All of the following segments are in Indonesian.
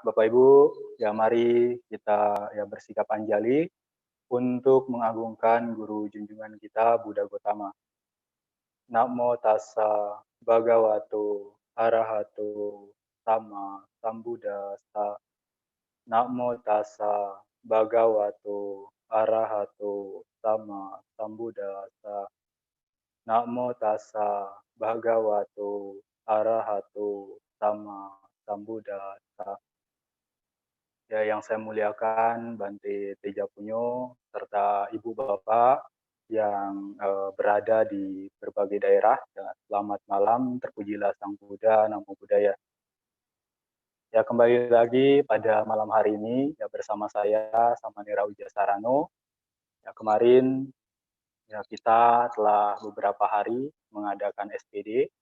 Bapak Ibu, ya mari kita ya bersikap anjali untuk mengagungkan guru junjungan kita Buddha Gotama. Namo tassa bhagavato arahato sama sambuddhassa. Namo tassa bhagavato arahato sama sambuddhassa. Namo tassa bhagavato arahato sama sambuddhassa. Ya, yang saya muliakan Bante Tejapunyo serta Ibu Bapak yang berada di berbagai daerah. Ya, selamat malam, terpujilah Sang Buddha, Namo Buddhaya. Ya, kembali lagi pada malam hari ini ya bersama saya Samanera Wijasarano. Ya, kemarin ya kita telah beberapa hari mengadakan SPD.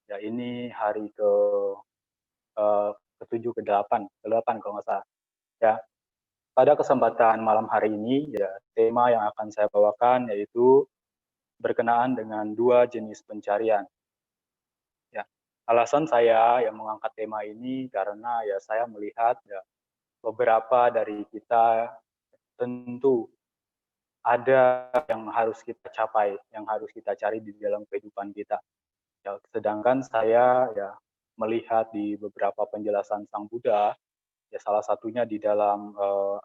Ya, ini hari ke-7 ke-8 kalau nggak salah. Ya, pada kesempatan malam hari ini, ya, tema yang akan saya bawakan yaitu berkenaan dengan dua jenis pencarian. Ya, alasan saya yang mengangkat tema ini karena ya saya melihat ya beberapa dari kita tentu ada yang harus kita capai, yang harus kita cari di dalam kehidupan kita. Ya, sedangkan saya ya melihat di beberapa penjelasan Sang Buddha, ya salah satunya di dalam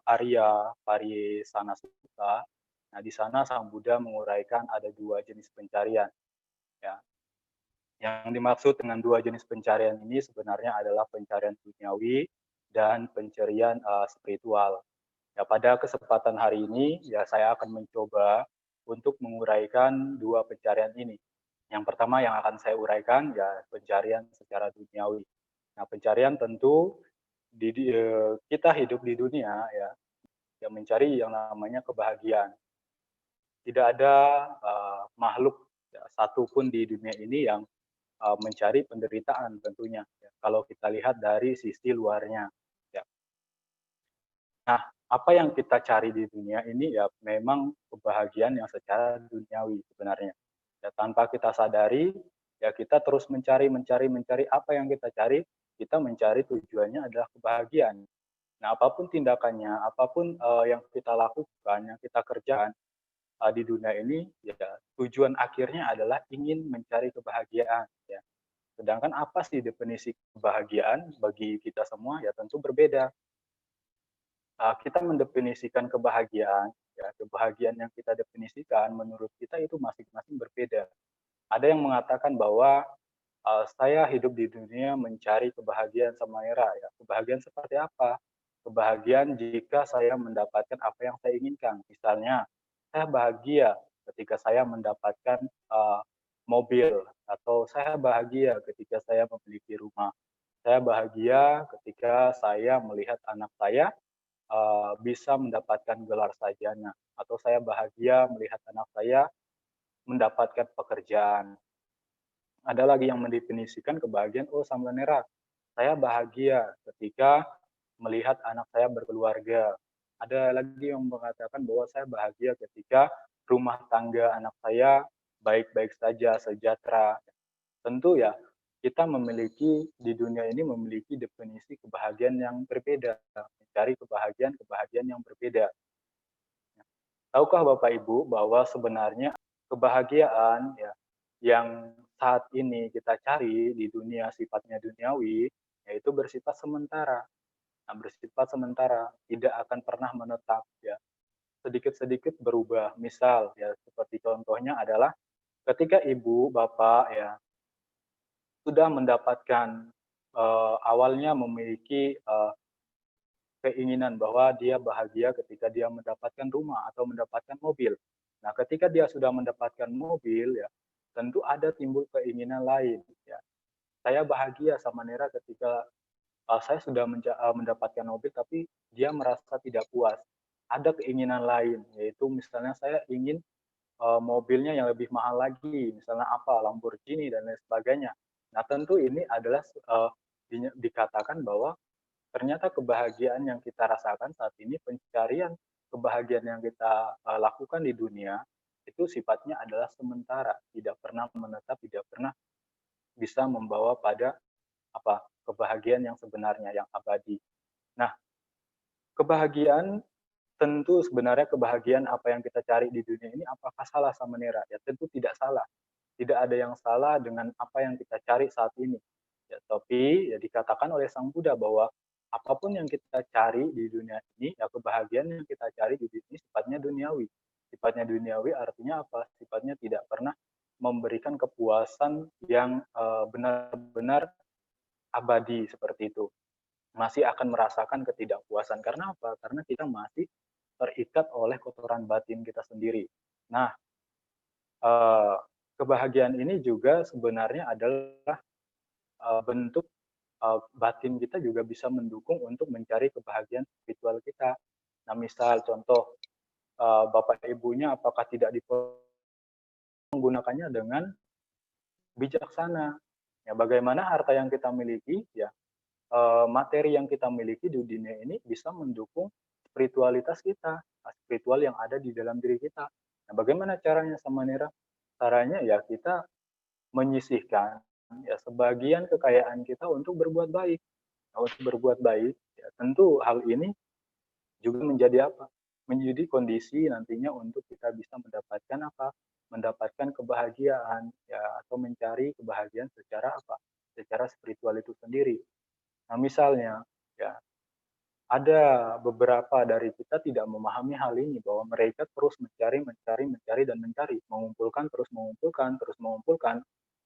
Arya Pariyesana Sutta. Nah, di sana Sang Buddha menguraikan ada dua jenis pencarian. Ya. Yang dimaksud dengan dua jenis pencarian ini sebenarnya adalah pencarian duniawi dan pencarian spiritual. Ya, pada kesempatan hari ini, ya saya akan mencoba untuk menguraikan dua pencarian ini. Yang pertama yang akan saya uraikan ya pencarian secara duniawi. Nah, pencarian tentu kita hidup di dunia ya yang mencari yang namanya kebahagiaan. Tidak ada makhluk ya, satupun di dunia ini yang mencari penderitaan tentunya. Ya. Kalau kita lihat dari sisi luarnya. Ya. Nah, apa yang kita cari di dunia ini ya memang kebahagiaan yang secara duniawi sebenarnya. Ya, tanpa kita sadari, ya kita terus mencari apa yang kita cari, kita mencari tujuannya adalah kebahagiaan. Nah, apapun tindakannya, apapun yang kita lakukan, yang kita kerjakan di dunia ini, ya tujuan akhirnya adalah ingin mencari kebahagiaan. Ya. Sedangkan apa sih definisi kebahagiaan bagi kita semua? Ya tentu berbeda. Kita mendefinisikan kebahagiaan, ya kebahagiaan yang kita definisikan menurut kita itu masing-masing berbeda. Ada yang mengatakan bahwa saya hidup di dunia mencari kebahagiaan Samanera. Ya. Kebahagiaan seperti apa? Kebahagiaan jika saya mendapatkan apa yang saya inginkan. Misalnya, saya bahagia ketika saya mendapatkan mobil, atau saya bahagia ketika saya memiliki rumah. Saya bahagia ketika saya melihat anak saya bisa mendapatkan gelar sarjana, atau saya bahagia melihat anak saya mendapatkan pekerjaan. Ada lagi yang mendefinisikan kebahagiaan, oh Samanera, saya bahagia ketika melihat anak saya berkeluarga. Ada lagi yang mengatakan bahwa saya bahagia ketika rumah tangga anak saya baik-baik saja, sejahtera. Tentu ya, kita memiliki di dunia ini memiliki definisi kebahagiaan yang berbeda, mencari kebahagiaan yang berbeda. Tahukah Bapak Ibu bahwa sebenarnya kebahagiaan ya yang saat ini kita cari di dunia sifatnya duniawi yaitu bersifat sementara. Nah, bersifat sementara, tidak akan pernah menetap ya. Sedikit-sedikit berubah. Misal ya seperti contohnya adalah ketika ibu, bapak ya sudah mendapatkan awalnya memiliki keinginan bahwa dia bahagia ketika dia mendapatkan rumah atau mendapatkan mobil. Nah, ketika dia sudah mendapatkan mobil ya, tentu ada timbul keinginan lain ya. Saya bahagia sama Nera ketika saya sudah mendapatkan mobil tapi dia merasa tidak puas. Ada keinginan lain yaitu misalnya saya ingin mobilnya yang lebih mahal lagi, misalnya apa Lamborghini dan lain sebagainya. Nah, tentu ini adalah dikatakan bahwa ternyata kebahagiaan yang kita rasakan saat ini, pencarian kebahagiaan yang kita lakukan di dunia, itu sifatnya adalah sementara, tidak pernah menetap, tidak pernah bisa membawa pada apa kebahagiaan yang sebenarnya, yang abadi. kebahagiaan tentu sebenarnya kebahagiaan apa yang kita cari di dunia ini apakah salah sama Nera? Ya tentu tidak salah. Tidak ada yang salah dengan apa yang kita cari saat ini. Ya, tapi ya dikatakan oleh Sang Buddha bahwa apapun yang kita cari di dunia ini, ya kebahagiaan yang kita cari di dunia ini sifatnya duniawi. Sifatnya duniawi artinya apa? Sifatnya tidak pernah memberikan kepuasan yang benar-benar abadi seperti itu. Masih akan merasakan ketidakpuasan. Karena apa? Karena kita masih terikat oleh kotoran batin kita sendiri. Nah, eh, kebahagiaan ini juga sebenarnya adalah bentuk batin kita juga bisa mendukung untuk mencari kebahagiaan spiritual kita. Nah, misal contoh bapak ibunya apakah tidak menggunakannya dengan bijaksana. Ya, bagaimana harta yang kita miliki, ya materi yang kita miliki di dunia ini bisa mendukung spiritualitas kita, spiritual yang ada di dalam diri kita. Nah, bagaimana caranya sama Nera? Caranya ya kita menyisihkan ya sebagian kekayaan kita untuk berbuat baik. Nah, untuk berbuat baik, ya tentu hal ini juga menjadi apa? Menjadi kondisi nantinya untuk kita bisa mendapatkan apa? Mendapatkan kebahagiaan ya atau mencari kebahagiaan secara apa? Secara spiritual itu sendiri. Nah, misalnya ya ada beberapa dari kita tidak memahami hal ini bahwa mereka terus mencari dan mencari, mengumpulkan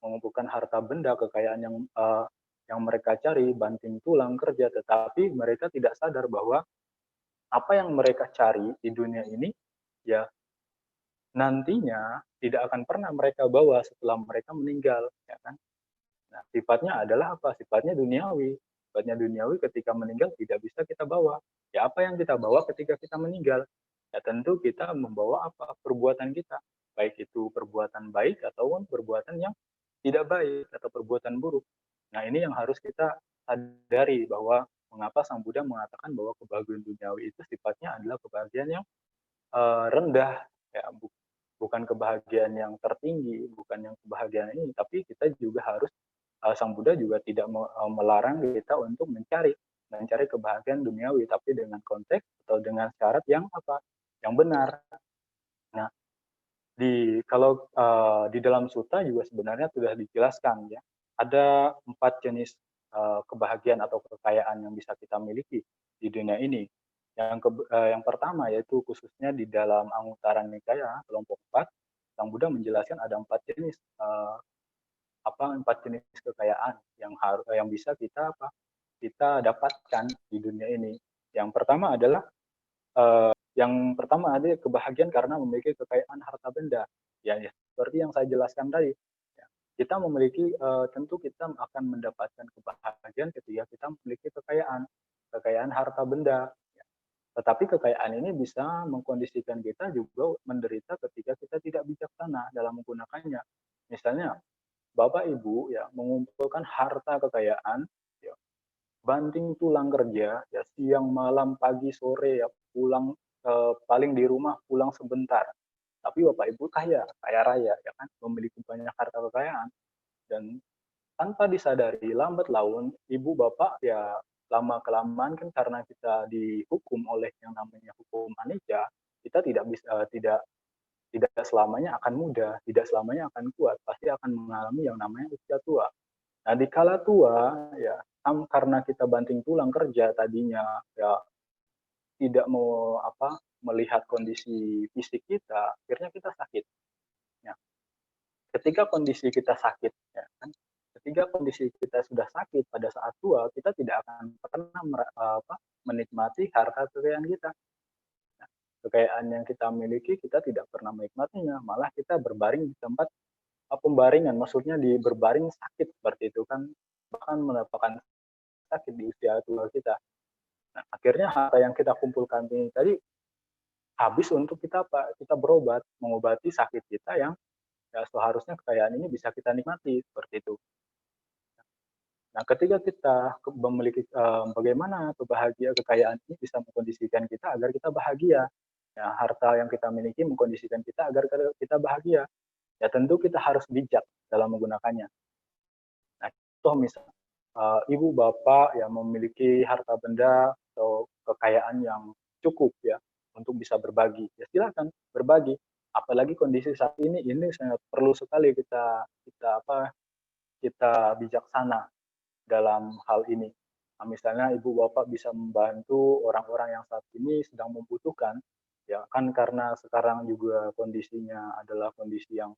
mengumpulkan harta benda kekayaan yang mereka cari banting tulang kerja, tetapi mereka tidak sadar bahwa apa yang mereka cari di dunia ini ya nantinya tidak akan pernah mereka bawa setelah mereka meninggal, ya kan? Nah, sifatnya adalah apa? Sifatnya duniawi. Sifatnya duniawi ketika meninggal tidak bisa kita bawa. Ya apa yang kita bawa ketika kita meninggal? Ya tentu kita membawa apa? Perbuatan kita. Baik itu perbuatan baik ataupun perbuatan yang tidak baik atau perbuatan buruk. Nah, ini yang harus kita sadari bahwa mengapa Sang Buddha mengatakan bahwa kebahagiaan duniawi itu sifatnya adalah kebahagiaan yang rendah, ya bukan kebahagiaan yang tertinggi, bukan yang kebahagiaan ini, tapi kita juga harus Sang Buddha juga tidak melarang kita untuk mencari kebahagiaan duniawi, tapi dengan konteks atau dengan syarat yang apa? Yang benar. Nah, kalau di dalam suta juga sebenarnya sudah dijelaskan ya, ada 4 jenis kebahagiaan atau kekayaan yang bisa kita miliki di dunia ini. Yang pertama yaitu khususnya di dalam Anguttara Nikaya kelompok 4, Sang Buddha menjelaskan ada 4 jenis 4 jenis kekayaan yang bisa kita dapatkan di dunia ini. Yang pertama adalah kebahagiaan karena memiliki kekayaan harta benda. Ya, ya seperti yang saya jelaskan tadi. Ya, kita memiliki tentu kita akan mendapatkan kebahagiaan ketika kita memiliki kekayaan harta benda. Ya. Tetapi kekayaan ini bisa mengkondisikan kita juga menderita ketika kita tidak bijaksana dalam menggunakannya. Misalnya Bapak Ibu ya mengumpulkan harta kekayaan, ya, banting tulang kerja, ya siang malam pagi sore ya pulang paling di rumah pulang sebentar. Tapi Bapak Ibu kaya raya ya kan, memiliki banyak harta kekayaan dan tanpa disadari lambat laun ibu bapak ya lama kelamaan kan karena kita dihukum oleh yang namanya hukum anicca, kita tidak bisa tidak selamanya akan muda, tidak selamanya akan kuat, pasti akan mengalami yang namanya usia tua. Nah, di kala tua, ya, karena kita banting tulang kerja tadinya, ya, tidak mau melihat kondisi fisik kita, akhirnya kita sakit. Ya. Ketika kondisi kita sakit, ya, kan, ketika kondisi kita sudah sakit pada saat tua, kita tidak akan pernah menikmati harta kekayaan kita. Kekayaan yang kita miliki kita tidak pernah menikmatinya, malah kita berbaring di tempat pembaringan, maksudnya di berbaring sakit seperti itu kan, bahkan mendapatkan sakit di usia tua kita. Nah, akhirnya harta yang kita kumpulkan ini tadi habis untuk kita apa? Kita berobat, mengobati sakit kita yang ya seharusnya kekayaan ini bisa kita nikmati seperti itu. Nah, ketika kita memiliki bagaimana kekayaan ini bisa mengkondisikan kita agar kita bahagia. Ya, harta yang kita miliki mengkondisikan kita agar kita bahagia. Ya tentu kita harus bijak dalam menggunakannya. Nah, contoh misal ibu bapak yang memiliki harta benda atau kekayaan yang cukup ya untuk bisa berbagi. Ya silakan berbagi. Apalagi kondisi saat ini sangat perlu sekali kita bijaksana dalam hal ini. Nah, misalnya ibu bapak bisa membantu orang-orang yang saat ini sedang membutuhkan, ya kan karena sekarang juga kondisinya adalah kondisi yang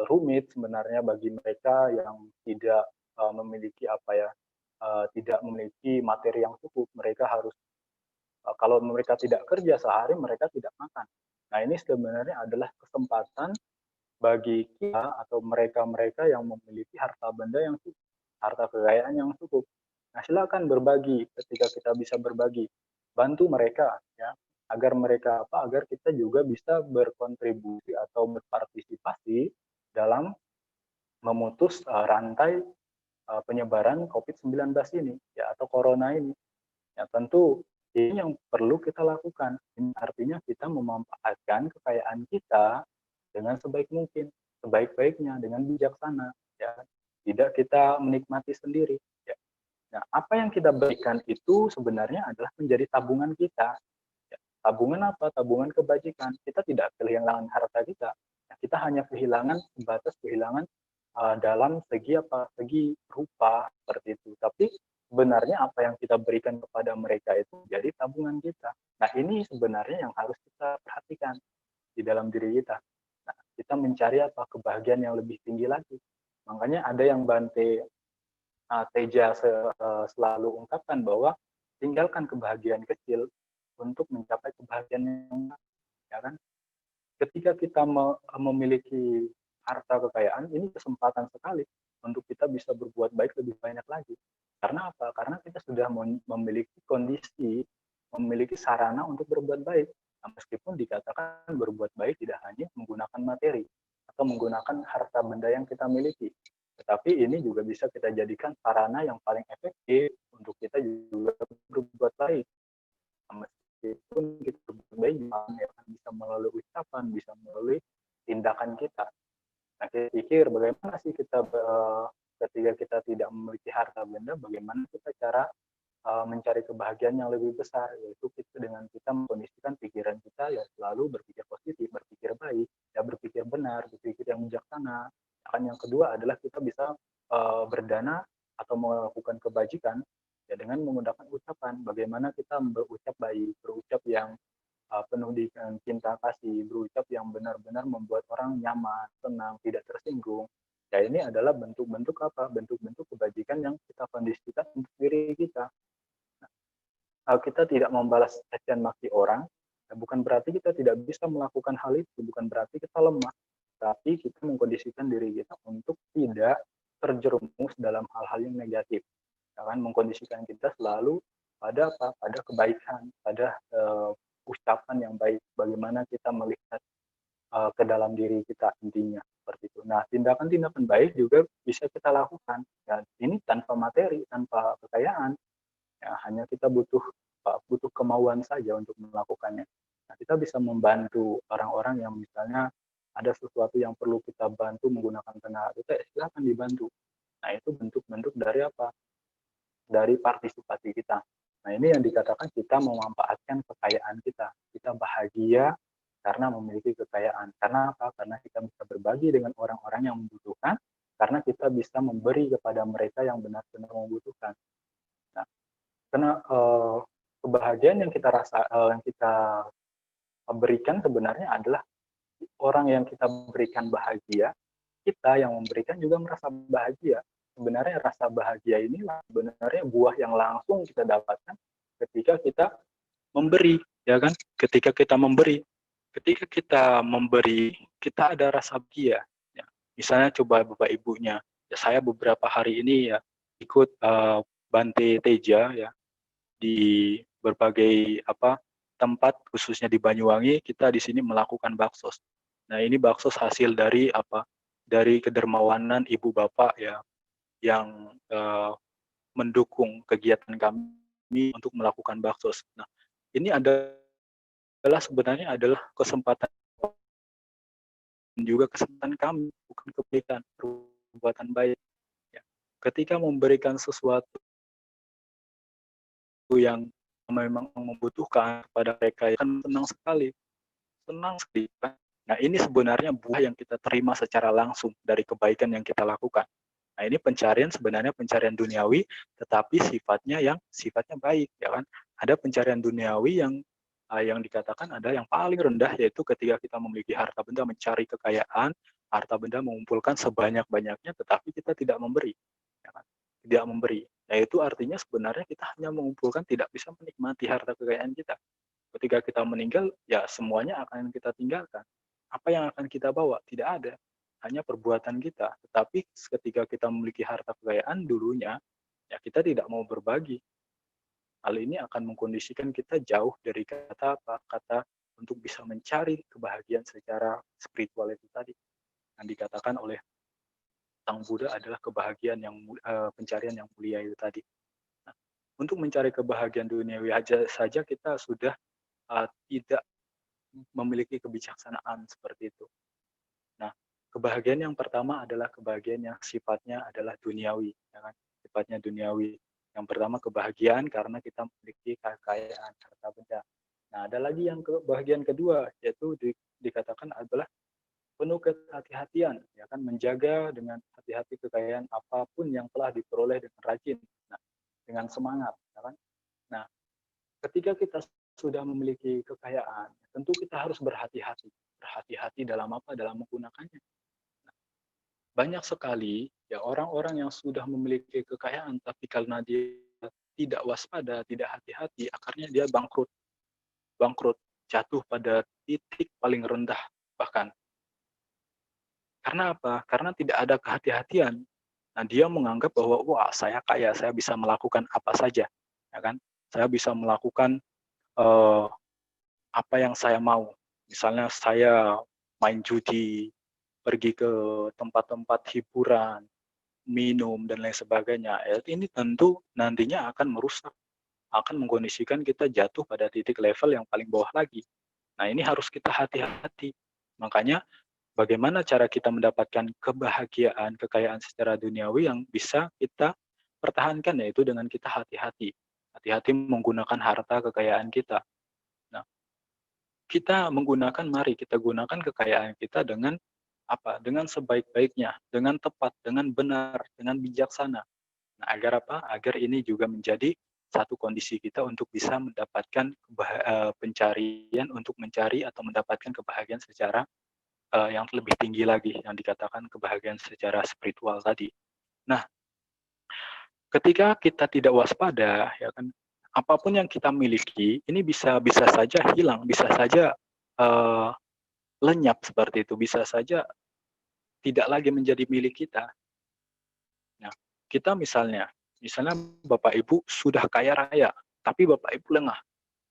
rumit sebenarnya bagi mereka yang tidak memiliki tidak memiliki materi yang cukup. Mereka harus kalau mereka tidak kerja sehari mereka tidak makan. Nah ini sebenarnya adalah kesempatan bagi kita atau mereka-mereka yang memiliki harta benda yang cukup, harta kekayaan yang cukup. Nah, silakan berbagi ketika kita bisa berbagi. Bantu mereka ya, agar mereka agar kita juga bisa berkontribusi atau berpartisipasi dalam memutus rantai penyebaran COVID-19 ini ya atau corona ini. Ya tentu ini yang perlu kita lakukan. Ini artinya kita memanfaatkan kekayaan kita dengan sebaik mungkin, sebaik-baiknya, dengan bijaksana. Ya, tidak kita menikmati sendiri. Ya. Nah, apa yang kita berikan itu sebenarnya adalah menjadi tabungan kita. Ya. Tabungan apa? Tabungan kebajikan. Kita tidak kehilangan harta kita. Ya, kita hanya kehilangan sebatas kehilangan dalam segi rupa seperti itu. Tapi sebenarnya apa yang kita berikan kepada mereka itu jadi tabungan kita. Nah, ini sebenarnya yang harus kita perhatikan di dalam diri kita. Nah, kita mencari kebahagiaan yang lebih tinggi lagi. Makanya ada yang Bante Teja selalu ungkapkan bahwa tinggalkan kebahagiaan kecil untuk mencapai kebahagiaan yang ya kan. Ketika kita memiliki harta kekayaan, ini kesempatan sekali untuk kita bisa berbuat baik lebih banyak lagi. Karena apa? Karena kita sudah memiliki kondisi, memiliki sarana untuk berbuat baik. Nah, meskipun dikatakan berbuat baik tidak hanya menggunakan materi atau menggunakan harta benda yang kita miliki, tetapi ini juga bisa kita jadikan sarana yang paling efektif untuk kita juga berbuat baik. Nah, meskipun kita berbuat baik ya, bisa melalui ucapan, bisa melalui tindakan kita. Nah, saya pikir bagaimana sih kita ketika kita tidak memiliki harta benda, bagaimana kita cara mencari kebahagiaan yang lebih besar, yaitu kita dengan kita mengkondisikan pikiran kita ya selalu berpikir positif, berpikir baik, ya berpikir benar, berpikir yang bijaksana. Dan yang kedua adalah kita bisa berdana atau melakukan kebajikan ya dengan menggunakan ucapan. Bagaimana kita berucap baik, berucap yang penuh dengan cinta kasih, berucap yang benar-benar membuat orang nyaman, tenang, tidak tersinggung. Ya ini adalah bentuk-bentuk bentuk-bentuk kebajikan yang kita kondisikan untuk diri kita. Kita tidak membalas cacian maki orang, bukan berarti kita tidak bisa melakukan hal itu, bukan berarti kita lemah, tapi kita mengkondisikan diri kita untuk tidak terjerumus dalam hal-hal yang negatif. Jangan mengkondisikan kita selalu pada pada kebaikan, pada ucapan yang baik, bagaimana kita melihat ke dalam diri kita intinya seperti itu. Nah, tindakan-tindakan baik juga bisa kita lakukan. Dan ini tanpa materi, tanpa kekayaan, ya hanya kita butuh kemauan saja untuk melakukannya. Nah, kita bisa membantu orang-orang yang misalnya ada sesuatu yang perlu kita bantu menggunakan tenaga kita, silakan dibantu. Nah, itu bentuk-bentuk dari apa? Dari partisipasi kita. Nah, ini yang dikatakan kita memanfaatkan kekayaan kita. Kita bahagia karena memiliki kekayaan. Karena apa? Karena kita bisa berbagi dengan orang-orang yang membutuhkan, karena kita bisa memberi kepada mereka yang benar-benar membutuhkan. Nah, karena kebahagiaan yang kita berikan sebenarnya adalah orang yang kita berikan bahagia, kita yang memberikan juga merasa bahagia. Sebenarnya rasa bahagia inilah sebenarnya buah yang langsung kita dapatkan ketika kita memberi, ya kan? Ketika kita memberi, kita ada rasa bahagia. Ya. Misalnya coba Bapak Ibunya, ya saya beberapa hari ini ya ikut Bante Teja ya di berbagai tempat khususnya di Banyuwangi, kita di sini melakukan baksos. Nah, ini baksos hasil dari dari kedermawanan ibu bapak ya yang mendukung kegiatan kami untuk melakukan baksos. Nah, ini sebenarnya adalah kesempatan juga kesempatan kami, bukan kebaikan, perbuatan baik. Ya. Ketika memberikan sesuatu yang memang membutuhkan kepada mereka ya kan senang sekali kan. Nah, ini sebenarnya buah yang kita terima secara langsung dari kebaikan yang kita lakukan. Nah, ini pencarian sebenarnya pencarian duniawi, tetapi sifatnya baik, ya kan. Ada pencarian duniawi yang dikatakan ada yang paling rendah, yaitu ketika kita memiliki harta benda, mencari kekayaan, harta benda mengumpulkan sebanyak-banyaknya, tetapi kita tidak memberi, ya kan. Tidak memberi. Nah, itu artinya sebenarnya kita hanya mengumpulkan, tidak bisa menikmati harta kekayaan kita. Ketika kita meninggal, ya semuanya akan kita tinggalkan. Apa yang akan kita bawa? Tidak ada. Hanya perbuatan kita. Tetapi ketika kita memiliki harta kekayaan dulunya, ya kita tidak mau berbagi. Hal ini akan mengkondisikan kita jauh dari kata apa? Kata untuk bisa mencari kebahagiaan secara spiritual itu tadi. Yang dikatakan oleh Sang Buddha adalah kebahagiaan pencarian yang mulia itu tadi. Nah, untuk mencari kebahagiaan duniawi saja kita sudah tidak memiliki kebijaksanaan seperti itu. Nah, kebahagiaan yang pertama adalah kebahagiaan yang sifatnya adalah duniawi, ya kan? Sifatnya duniawi. Yang pertama kebahagiaan karena kita memiliki kekayaan harta benda. Nah, ada lagi yang kebahagiaan kedua, yaitu dikatakan adalah penuh kehati-hatian, ya kan, menjaga dengan hati-hati kekayaan apapun yang telah diperoleh dengan rajin, nah, dengan semangat, ya kan. Nah, ketika kita sudah memiliki kekayaan, tentu kita harus berhati-hati. Berhati-hati dalam apa? Dalam menggunakannya. Banyak sekali ya orang-orang yang sudah memiliki kekayaan, tapi karena dia tidak waspada, tidak hati-hati, akhirnya dia bangkrut. Bangkrut, jatuh pada titik paling rendah bahkan. Karena apa? Karena tidak ada kehati-hatian. Nah, dia menganggap bahwa wah, saya kaya, saya bisa melakukan apa saja, ya kan? Saya bisa melakukan eh, apa yang saya mau. Misalnya saya main judi, pergi ke tempat-tempat hiburan, minum, dan lain sebagainya. Ya, ini tentu nantinya akan merusak, akan mengkondisikan kita jatuh pada titik level yang paling bawah lagi. Nah, ini harus kita hati-hati. Makanya bagaimana cara kita mendapatkan kebahagiaan, kekayaan secara duniawi yang bisa kita pertahankan, yaitu dengan kita hati-hati. Hati-hati menggunakan harta kekayaan kita. Nah, mari kita gunakan kekayaan kita dengan apa? Dengan sebaik-baiknya, dengan tepat, dengan benar, dengan bijaksana. Nah, agar apa? Agar ini juga menjadi satu kondisi kita untuk bisa mendapatkan pencarian untuk mencari atau mendapatkan kebahagiaan secara yang lebih tinggi lagi, yang dikatakan kebahagiaan secara spiritual tadi. Nah, ketika kita tidak waspada, ya kan, apapun yang kita miliki ini bisa saja hilang, bisa saja uh, lenyap seperti itu, bisa saja tidak lagi menjadi milik kita. Nah, kita misalnya Bapak Ibu sudah kaya raya, tapi Bapak Ibu lengah.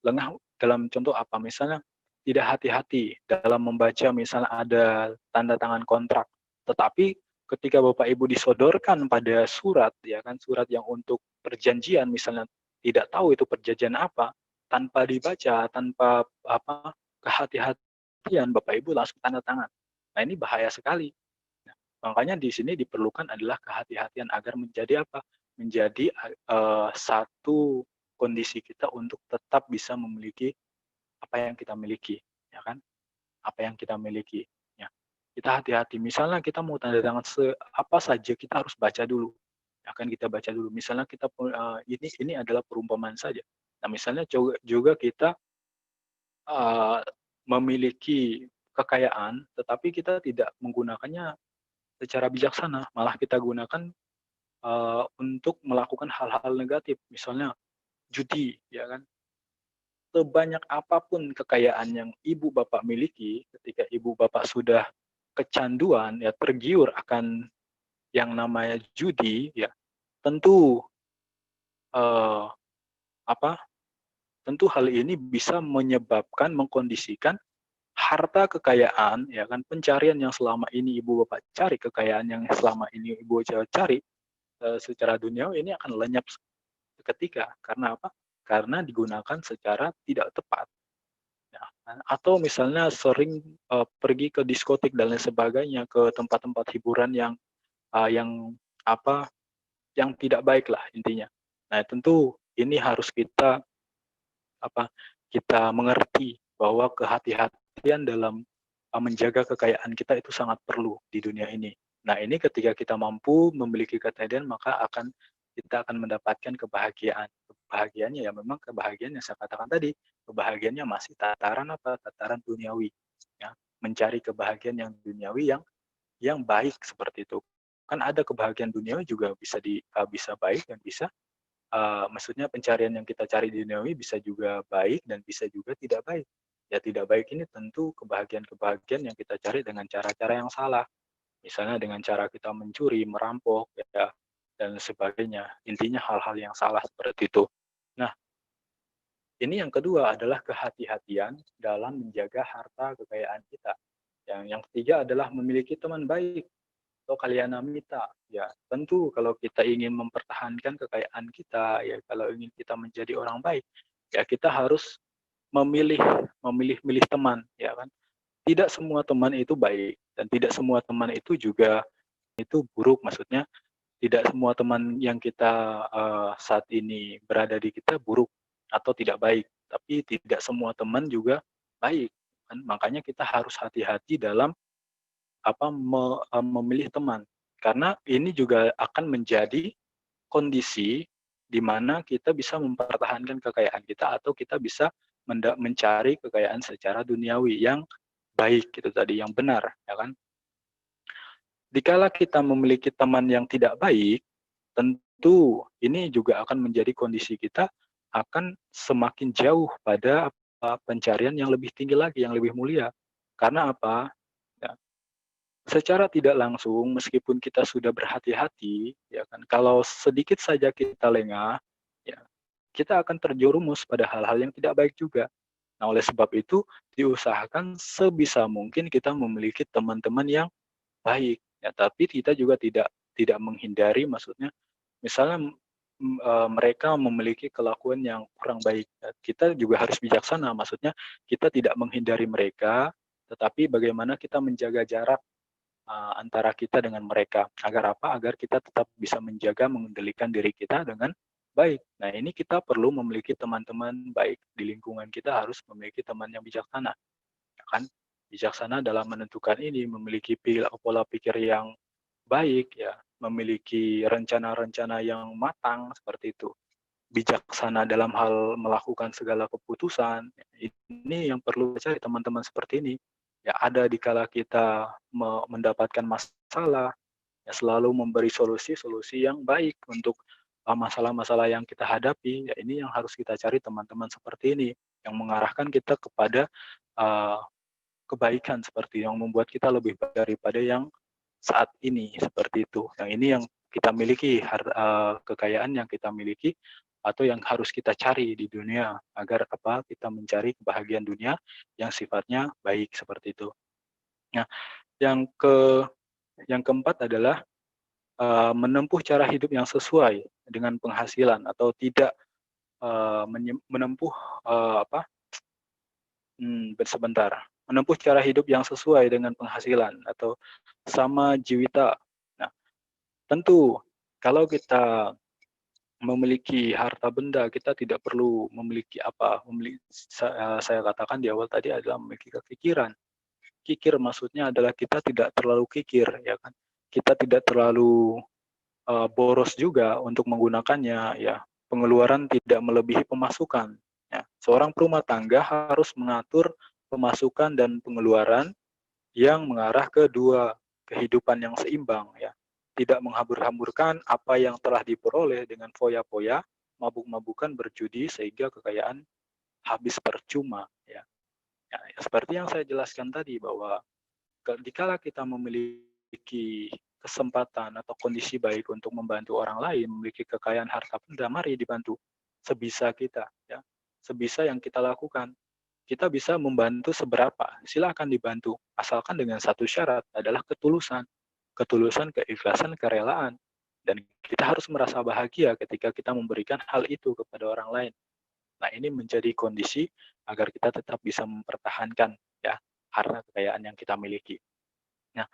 Lengah dalam contoh apa? Misalnya tidak hati-hati dalam membaca, misalnya ada tanda tangan kontrak, tetapi ketika Bapak Ibu disodorkan pada surat, ya kan, surat yang untuk perjanjian, misalnya tidak tahu itu perjanjian apa, tanpa dibaca, tanpa apa kehati-hatian, Bapak Ibu langsung tanda tangan. Nah, ini bahaya sekali. Nah, makanya di sini diperlukan adalah kehati-hatian agar menjadi apa? Menjadi satu kondisi kita untuk tetap bisa memiliki apa yang kita miliki, ya kan? Apa yang kita miliki, ya. Kita hati-hati. Misalnya kita mau tanda tangan apa saja kita harus baca dulu. Ya kan, kita baca dulu. Misalnya ini adalah perumpamaan saja. Nah, misalnya juga kita memiliki kekayaan, tetapi kita tidak menggunakannya secara bijaksana, malah kita gunakan untuk melakukan hal-hal negatif, misalnya judi, ya kan. Sebanyak apapun kekayaan yang ibu bapak miliki, ketika ibu bapak sudah kecanduan, ya tergiur akan yang namanya judi, ya tentu eh, apa? Tentu hal ini bisa menyebabkan, mengkondisikan harta kekayaan, ya kan, pencarian yang selama ini ibu bapak cari, kekayaan yang selama ini ibu bapak cari secara dunia ini akan lenyap seketika. Karena apa? Karena digunakan secara tidak tepat. Ya, atau misalnya sering pergi ke diskotik dan lain sebagainya, ke tempat-tempat hiburan yang apa yang tidak baik lah intinya. Nah, tentu ini harus kita kita mengerti bahwa kehati-hatian dalam menjaga kekayaan kita itu sangat perlu di dunia ini. Nah, ini ketika kita mampu memiliki kehati-hatian, maka kita akan mendapatkan kebahagiaan. Kebahagiaannya ya memang kebahagiaan yang saya katakan tadi, kebahagiaannya masih tataran Tataran duniawi. Ya, mencari kebahagiaan yang duniawi yang baik seperti itu. Kan ada kebahagiaan duniawi juga bisa baik dan bisa maksudnya pencarian yang kita cari di duniawi bisa juga baik dan bisa juga tidak baik. Ya tidak baik ini tentu kebahagiaan-kebahagiaan yang kita cari dengan cara-cara yang salah. Misalnya dengan cara kita mencuri, merampok, ya, dan sebagainya. Intinya hal-hal yang salah seperti itu. Nah, ini yang kedua adalah kehati-hatian dalam menjaga harta kekayaan kita. Yang ketiga adalah memiliki teman baik atau kalyanamita. Ya, tentu kalau kita ingin mempertahankan kekayaan kita, ya kalau ingin kita menjadi orang baik, ya kita harus memilih memilih teman, ya kan. Tidak semua teman itu baik dan tidak semua teman itu juga itu buruk. Maksudnya tidak semua teman yang kita saat ini berada di kita buruk atau tidak baik, tapi tidak semua teman juga baik. Kan? Makanya kita harus hati-hati dalam memilih teman. Karena ini juga akan menjadi kondisi di mana kita bisa mempertahankan kekayaan kita atau kita bisa mencari kekayaan secara duniawi yang baik gitu tadi, yang benar, ya kan? Dikala kita memiliki teman yang tidak baik, tentu ini juga akan menjadi kondisi kita akan semakin jauh pada pencarian yang lebih tinggi lagi, yang lebih mulia. Karena apa? Ya, secara tidak langsung, meskipun kita sudah berhati-hati, ya kan, kalau sedikit saja kita lengah, ya, kita akan terjerumus pada hal-hal yang tidak baik juga. Nah, oleh sebab itu, diusahakan sebisa mungkin kita memiliki teman-teman yang baik, ya, tapi kita juga tidak menghindari, maksudnya, misalnya mereka memiliki kelakuan yang kurang baik, ya, kita juga harus bijaksana, maksudnya kita tidak menghindari mereka, tetapi bagaimana kita menjaga jarak antara kita dengan mereka. Agar apa? Agar kita tetap bisa menjaga, mengendalikan diri kita dengan baik. Nah, ini kita perlu memiliki teman-teman baik. Di lingkungan kita harus memiliki teman yang bijaksana. Ya kan? Bijaksana dalam menentukan ini, memiliki pola pikir yang baik, ya, memiliki rencana-rencana yang matang, seperti itu. Bijaksana dalam hal melakukan segala keputusan. Ini yang perlu cari teman-teman seperti ini. Ya, ada di kala kita mendapatkan masalah, ya selalu memberi solusi-solusi yang baik untuk masalah-masalah yang kita hadapi. Ya, ini yang harus kita cari teman-teman seperti ini, yang mengarahkan kita kepada uh, kebaikan, seperti yang membuat kita lebih baik daripada yang saat ini, seperti itu. Yang ini yang kita miliki, kekayaan yang kita miliki atau yang harus kita cari di dunia agar kita mencari kebahagiaan dunia yang sifatnya baik, seperti itu. Nah, yang ke yang keempat adalah menempuh cara hidup yang sesuai dengan penghasilan atau tidak menempuh sebentar, menempuh cara hidup yang sesuai dengan penghasilan atau sama jiwita. Nah, tentu kalau kita memiliki harta benda, kita tidak perlu memiliki saya katakan di awal tadi adalah memiliki kefikiran. Kikir maksudnya adalah kita tidak terlalu kikir, ya kan. Kita tidak terlalu boros juga untuk menggunakannya, ya. Pengeluaran tidak melebihi pemasukan. Ya. Seorang perumah tangga harus mengatur pemasukan dan pengeluaran yang mengarah ke dua kehidupan yang seimbang, ya. Tidak menghambur-hamburkan apa yang telah diperoleh dengan foya-foya, mabuk-mabukan, berjudi sehingga kekayaan habis percuma, ya. Ya, seperti yang saya jelaskan tadi bahwa dikala kita memiliki kesempatan atau kondisi baik untuk membantu orang lain, memiliki kekayaan harta benda, mari dibantu sebisa kita, ya. Sebisa yang kita lakukan. Kita bisa membantu seberapa, silakan dibantu. Asalkan dengan satu syarat adalah ketulusan. Ketulusan, keikhlasan, kerelaan. Dan kita harus merasa bahagia ketika kita memberikan hal itu kepada orang lain. Nah, ini menjadi kondisi agar kita tetap bisa mempertahankan, ya, harta kekayaan yang kita miliki. Nah,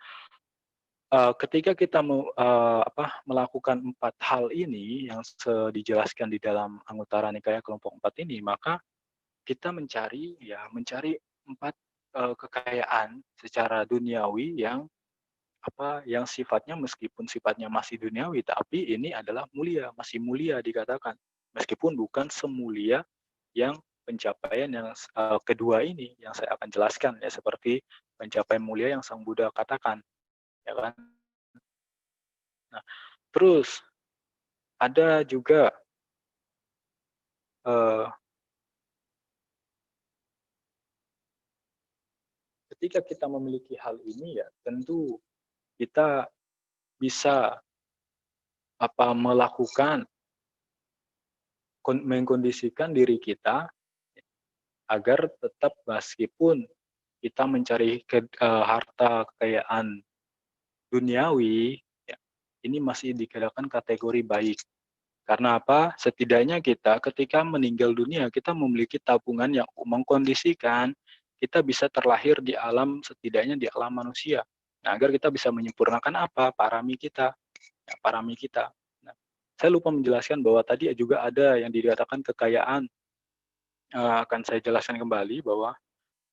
ketika kita melakukan 4 hal ini yang dijelaskan di dalam Anguttara Nikaya kelompok 4 ini, maka kita mencari 4 kekayaan secara duniawi yang sifatnya meskipun sifatnya masih duniawi, tapi ini adalah mulia, masih mulia dikatakan. Meskipun bukan semulia yang pencapaian yang kedua ini yang saya akan jelaskan ya, seperti pencapaian mulia yang Sang Buddha katakan, ya kan. Nah, terus ada juga, eee, ketika kita memiliki hal ini ya tentu kita bisa melakukan mengkondisikan diri kita agar tetap meskipun kita mencari harta kekayaan duniawi, ya, ini masih dikatakan kategori baik. Karena apa? Setidaknya kita ketika meninggal dunia, kita memiliki tabungan yang mengkondisikan kita bisa terlahir di alam, setidaknya di alam manusia. Nah, agar kita bisa menyempurnakan apa? Parami kita. Ya, parami kita. Nah, saya lupa menjelaskan bahwa tadi juga ada yang dikatakan kekayaan. Akan saya jelaskan kembali bahwa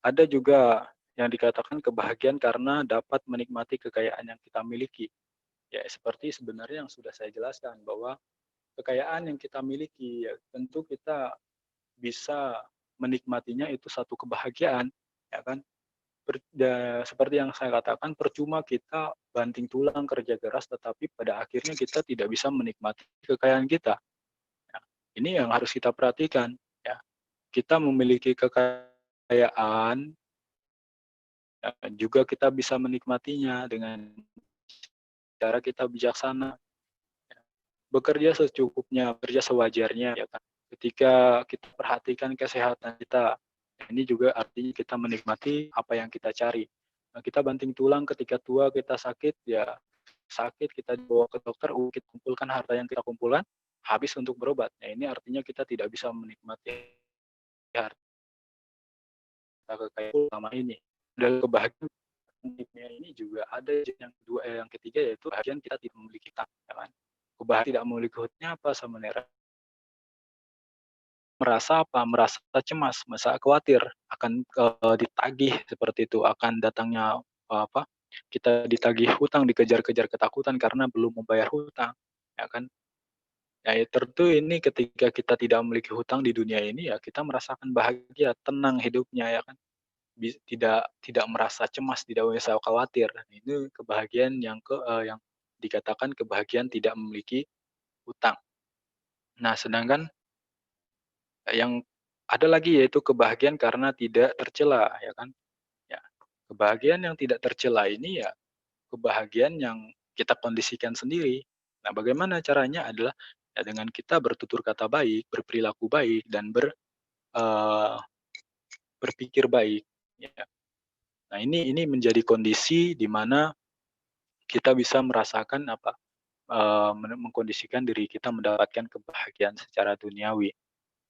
ada juga yang dikatakan kebahagiaan karena dapat menikmati kekayaan yang kita miliki. Ya, seperti sebenarnya yang sudah saya jelaskan bahwa kekayaan yang kita miliki ya tentu kita bisa menikmatinya itu satu kebahagiaan, ya kan? Seperti yang saya katakan percuma kita banting tulang kerja keras tetapi pada akhirnya kita tidak bisa menikmati kekayaan kita. Ya, ini yang harus kita perhatikan ya. Kita memiliki kekayaan juga kita bisa menikmatinya dengan cara kita bijaksana. Bekerja secukupnya, bekerja sewajarnya ya kan. Ketika kita perhatikan kesehatan kita, ini juga artinya kita menikmati apa yang kita cari. Nah, kita banting tulang ketika tua, kita sakit, ya sakit, kita bawa ke dokter, kita kumpulkan harta yang kita kumpulkan, habis untuk berobat. Nah, ini artinya kita tidak bisa menikmati harta kekayaan selama ini. Dan kebahagiaan hidupnya ini juga ada yang kedua, yang ketiga yaitu kebahagiaan kita tidak memiliki hutang, ya kan. Kebahagiaan tidak memiliki hutangnya apa sebenarnya? Merasa apa, merasa cemas, merasa khawatir akan, ditagih seperti itu, akan datangnya, kita ditagih hutang, dikejar-kejar ketakutan karena belum membayar hutang, ya kan. Ya, tentu ini ketika kita tidak memiliki hutang di dunia ini, ya kita merasakan bahagia, tenang hidupnya, ya kan. Tidak tidak merasa cemas, tidak merasa khawatir. Ini kebahagiaan yang dikatakan kebahagiaan tidak memiliki hutang. Nah, sedangkan yang ada lagi yaitu kebahagiaan karena tidak tercela, ya kan. Ya, kebahagiaan yang tidak tercela ini ya kebahagiaan yang kita kondisikan sendiri. Nah, bagaimana caranya adalah ya dengan kita bertutur kata baik, berperilaku baik dan eee, berpikir baik, ya. Nah, ini menjadi kondisi di mana kita bisa merasakan mengkondisikan diri kita mendapatkan kebahagiaan secara duniawi.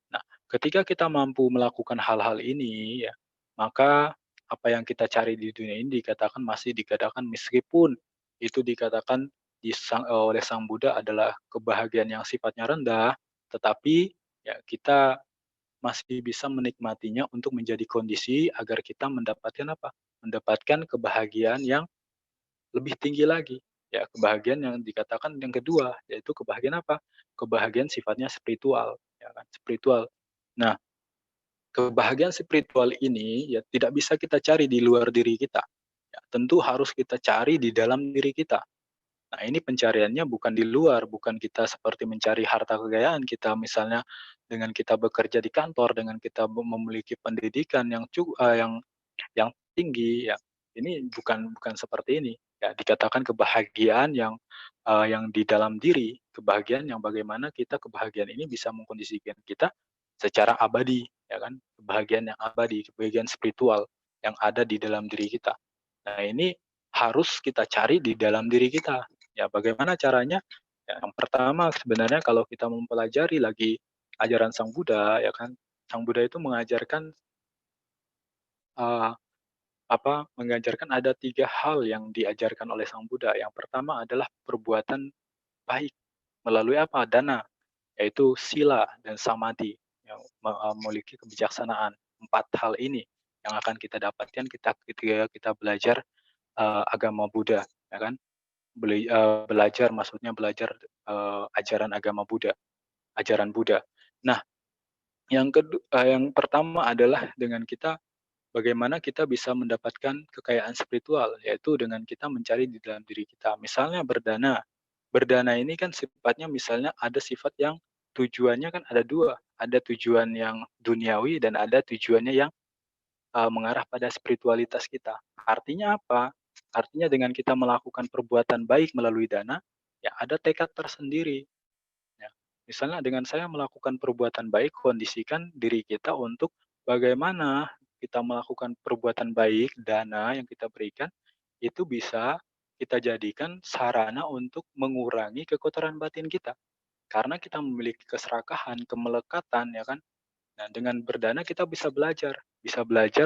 Nah, ketika kita mampu melakukan hal-hal ini ya, maka apa yang kita cari di dunia ini masih dikatakan meskipun itu dikatakan oleh Sang Buddha adalah kebahagiaan yang sifatnya rendah, tetapi ya kita masih bisa menikmatinya untuk menjadi kondisi agar kita mendapatkan apa? Mendapatkan kebahagiaan yang lebih tinggi lagi. Ya, kebahagiaan yang dikatakan yang kedua, yaitu kebahagiaan apa? Kebahagiaan sifatnya spiritual, ya kan, spiritual. Nah, kebahagiaan spiritual ini ya tidak bisa kita cari di luar diri kita. Ya, tentu harus kita cari di dalam diri kita. Nah, ini pencariannya bukan di luar, bukan kita seperti mencari harta kekayaan kita misalnya dengan kita bekerja di kantor, dengan kita memiliki pendidikan yang tinggi ya. Ini bukan bukan seperti ini. Ya, dikatakan kebahagiaan yang di dalam diri, kebahagiaan yang bagaimana kita kebahagiaan ini bisa mengkondisikan kita secara abadi, ya kan? Kebahagiaan yang abadi, kebahagiaan spiritual yang ada di dalam diri kita. Nah, ini harus kita cari di dalam diri kita. Ya, bagaimana caranya? Ya, yang pertama sebenarnya kalau kita mempelajari lagi ajaran Sang Buddha, ya kan? Sang Buddha itu eee, mengajarkan ada 3 hal yang diajarkan oleh Sang Buddha. Yang pertama adalah perbuatan baik melalui apa? Dana, yaitu sila dan samadhi. yang memiliki kebijaksanaan. 4 hal ini yang akan kita dapatkan ketika kita belajar agama Buddha, ya kan? Belajar maksudnya belajar ajaran agama Buddha, ajaran Buddha. Nah, yang pertama adalah dengan kita bagaimana kita bisa mendapatkan kekayaan spiritual, yaitu dengan kita mencari di dalam diri kita. Misalnya berdana. Berdana ini kan sifatnya misalnya ada sifat yang tujuannya kan ada 2, ada tujuan yang duniawi dan ada tujuannya yang mengarah pada spiritualitas kita. Artinya apa? Artinya dengan kita melakukan perbuatan baik melalui dana, ya ada tekad tersendiri, ya. Misalnya dengan saya melakukan perbuatan baik, kondisikan diri kita untuk bagaimana kita melakukan perbuatan baik, dana yang kita berikan, itu bisa kita jadikan sarana untuk mengurangi kekotoran batin kita. Karena kita memiliki keserakahan, kemelekatan, ya kan? Nah, dengan berdana kita bisa belajar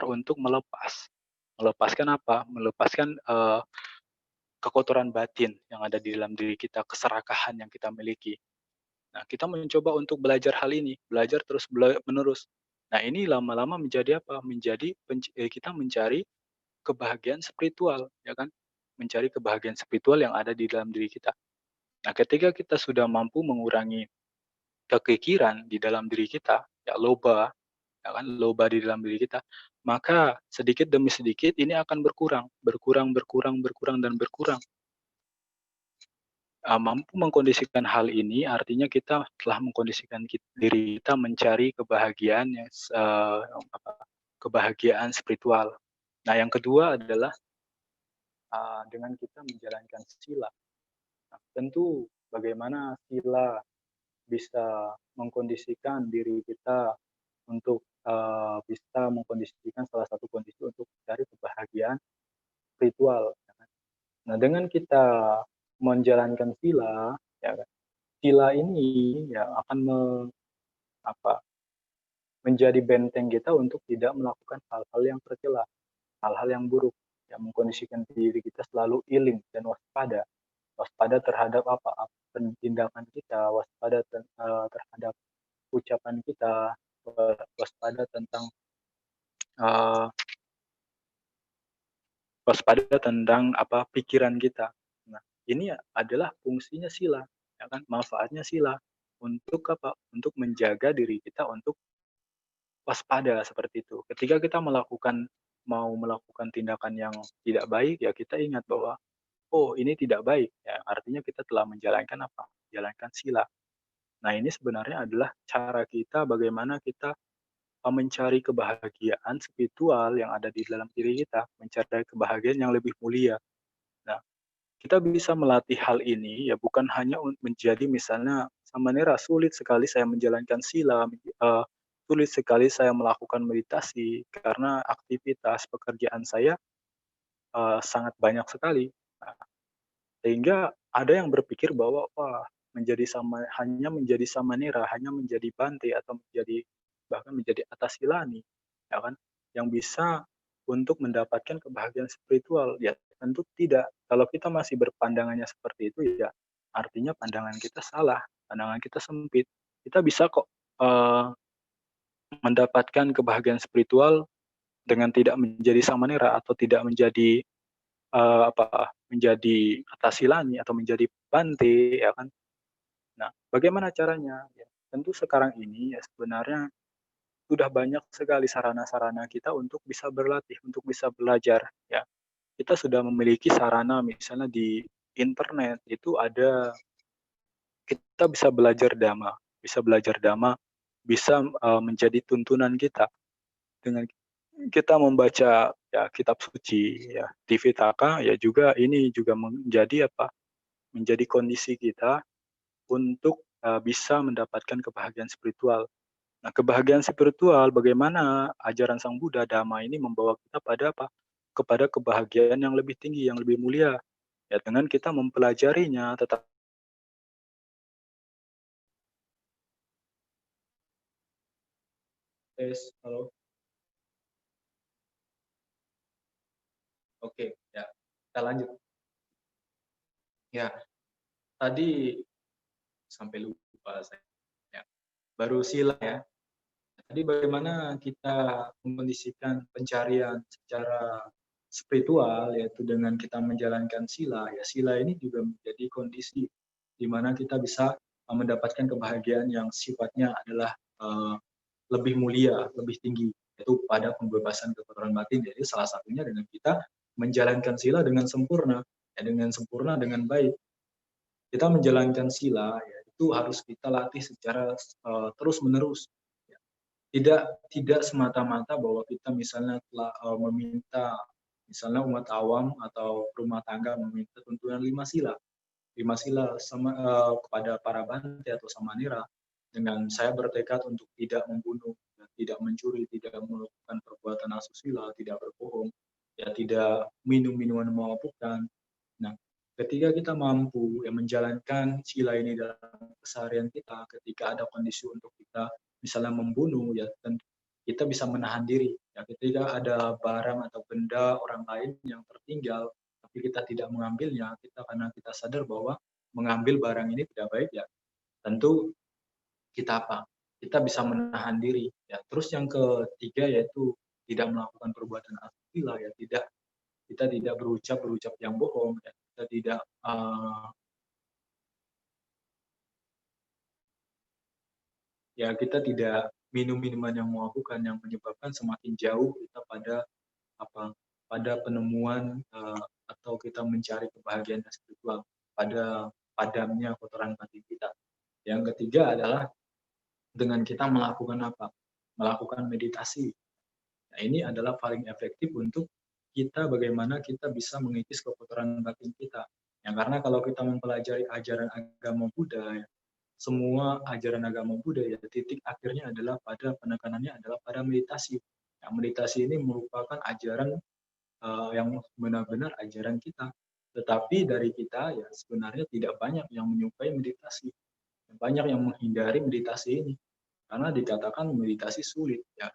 untuk melepas. Melepaskan apa? Melepaskan kekotoran batin yang ada di dalam diri kita, keserakahan yang kita miliki. Nah, kita mencoba untuk belajar hal ini, belajar terus menerus. Nah, ini lama-lama menjadi apa? Kita mencari kebahagiaan spiritual, ya kan? Mencari kebahagiaan spiritual yang ada di dalam diri kita. Nah, ketika kita sudah mampu mengurangi kekikiran di dalam diri kita, ya loba, ya kan, loba di dalam diri kita, maka sedikit demi sedikit ini akan berkurang, berkurang, berkurang, berkurang, dan berkurang. Mampu mengkondisikan hal ini artinya kita telah mengkondisikan diri kita mencari kebahagiaan yang kebahagiaan spiritual. Nah, yang kedua adalah dengan kita menjalankan sila. Nah, tentu bagaimana sila bisa mengkondisikan diri kita untuk bisa mengkondisikan salah satu kondisi untuk mencari kebahagiaan spiritual, ya kan. Nah, dengan kita menjalankan sila, ya kan, sila ini ya akan apa, menjadi benteng kita untuk tidak melakukan hal-hal yang tercela, hal-hal yang buruk, yang mengkondisikan diri kita selalu iling dan waspada. Waspada terhadap apa, tindakan kita, waspada terhadap ucapan kita, waspada tentang uh, waspada tentang apa pikiran kita. Nah, ini adalah fungsinya sila, ya kan? Manfaatnya sila untuk apa? Untuk menjaga diri kita untuk waspada seperti itu. Ketika kita mau melakukan tindakan yang tidak baik, ya kita ingat bahwa oh ini tidak baik. Ya, artinya kita telah menjalankan apa? Menjalankan sila. Nah, ini sebenarnya adalah cara kita bagaimana kita mencari kebahagiaan spiritual yang ada di dalam diri kita, mencari kebahagiaan yang lebih mulia. Nah, kita bisa melatih hal ini ya bukan hanya menjadi misalnya samanera sulit sekali saya menjalankan sila, sulit sekali saya melakukan meditasi karena aktivitas pekerjaan saya sangat banyak sekali. Nah, sehingga ada yang berpikir bahwa wah hanya menjadi samanera, hanya menjadi bante atau bahkan menjadi atasilani, ya kan, yang bisa untuk mendapatkan kebahagiaan spiritual. Ya tentu tidak. Kalau kita masih berpandangannya seperti itu ya artinya pandangan kita salah, pandangan kita sempit. Kita bisa kok mendapatkan kebahagiaan spiritual dengan tidak menjadi samanera atau tidak menjadi menjadi atasilani atau menjadi bante, ya kan. Nah, bagaimana caranya? Ya, tentu sekarang ini ya sebenarnya sudah banyak sekali sarana-sarana kita untuk bisa berlatih, untuk bisa belajar, ya. Kita sudah memiliki sarana misalnya di internet itu ada kita bisa belajar dhamma, bisa menjadi tuntunan kita dengan kita membaca ya kitab suci ya Tripitaka ya juga ini juga menjadi apa? Menjadi kondisi kita untuk bisa mendapatkan kebahagiaan spiritual. Nah, kebahagiaan spiritual bagaimana ajaran Sang Buddha Dhamma ini membawa kita pada apa? Kepada kebahagiaan yang lebih tinggi, yang lebih mulia. Ya dengan kita mempelajarinya tetap halo. Oke, ya. Kita lanjut. Ya, tadi sampai lupa saya. Ya, baru sila ya. Jadi bagaimana kita mengkondisikan pencarian secara spiritual, yaitu dengan kita menjalankan sila. Ya, sila ini juga menjadi kondisi di mana kita bisa mendapatkan kebahagiaan yang sifatnya adalah eh, lebih mulia, lebih tinggi, yaitu pada pembebasan kekotoran batin. Jadi salah satunya dengan kita menjalankan sila dengan sempurna, ya, dengan sempurna, dengan baik. Kita menjalankan sila, ya, itu harus kita latih secara terus-menerus. Ya. Tidak semata-mata bahwa kita misalnya telah meminta, misalnya umat awam atau rumah tangga meminta tuntunan 5 sila. 5 sila sama kepada para bante atau samanera, dengan saya bertekad untuk tidak membunuh, ya, tidak mencuri, tidak melakukan perbuatan asusila, tidak berbohong, ya, tidak minum minuman memabukkan. Nah, ketika kita mampu ya menjalankan sila ini dalam keseharian kita, ketika ada kondisi untuk kita misalnya membunuh, ya tentu kita bisa menahan diri. Ya, ketika ada barang atau benda orang lain yang tertinggal, tapi kita tidak mengambilnya, kita karena kita sadar bahwa mengambil barang ini tidak baik, ya tentu kita apa? Kita bisa menahan diri. Ya, terus yang ketiga yaitu tidak melakukan perbuatan asusila, ya tidak, kita tidak berucap yang bohong, ya kita tidak ya kita tidak minum minuman yang memabukkan yang menyebabkan semakin jauh kita pada apa, pada penemuan atau kita mencari kebahagiaan spiritual, pada padamnya kotoran batin kita. Yang ketiga adalah dengan kita melakukan apa? Melakukan meditasi. Nah, ini adalah paling efektif untuk kita bagaimana kita bisa mengikis kekotoran batin kita. Ya, karena kalau kita mempelajari ajaran agama Buddha, ya, semua ajaran agama Buddha, ya titik akhirnya adalah pada penekanannya adalah pada meditasi. Ya, meditasi ini merupakan ajaran yang benar-benar ajaran kita. Tetapi dari kita ya sebenarnya tidak banyak yang menyukai meditasi. Banyak yang menghindari meditasi ini karena dikatakan meditasi sulit, ya.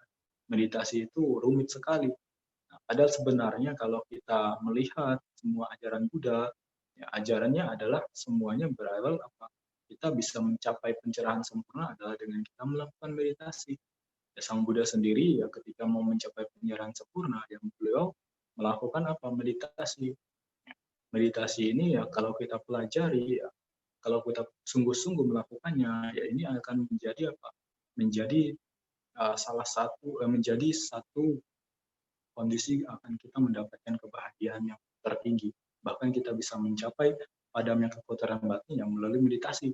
Meditasi itu rumit sekali. Nah, padahal sebenarnya kalau kita melihat semua ajaran Buddha, ya ajarannya adalah semuanya berawal apa? Kita bisa mencapai pencerahan sempurna adalah dengan kita melakukan meditasi. Ya, Sang Buddha sendiri ya ketika mau mencapai pencerahan sempurna, yang beliau melakukan apa? Meditasi. Meditasi ini ya kalau kita pelajari, ya kalau kita sungguh-sungguh melakukannya, ya ini akan menjadi apa? Menjadi menjadi satu kondisi akan kita mendapatkan kebahagiaan yang tertinggi. Bahkan kita bisa mencapai padamnya kekotoran batin yang melalui meditasi.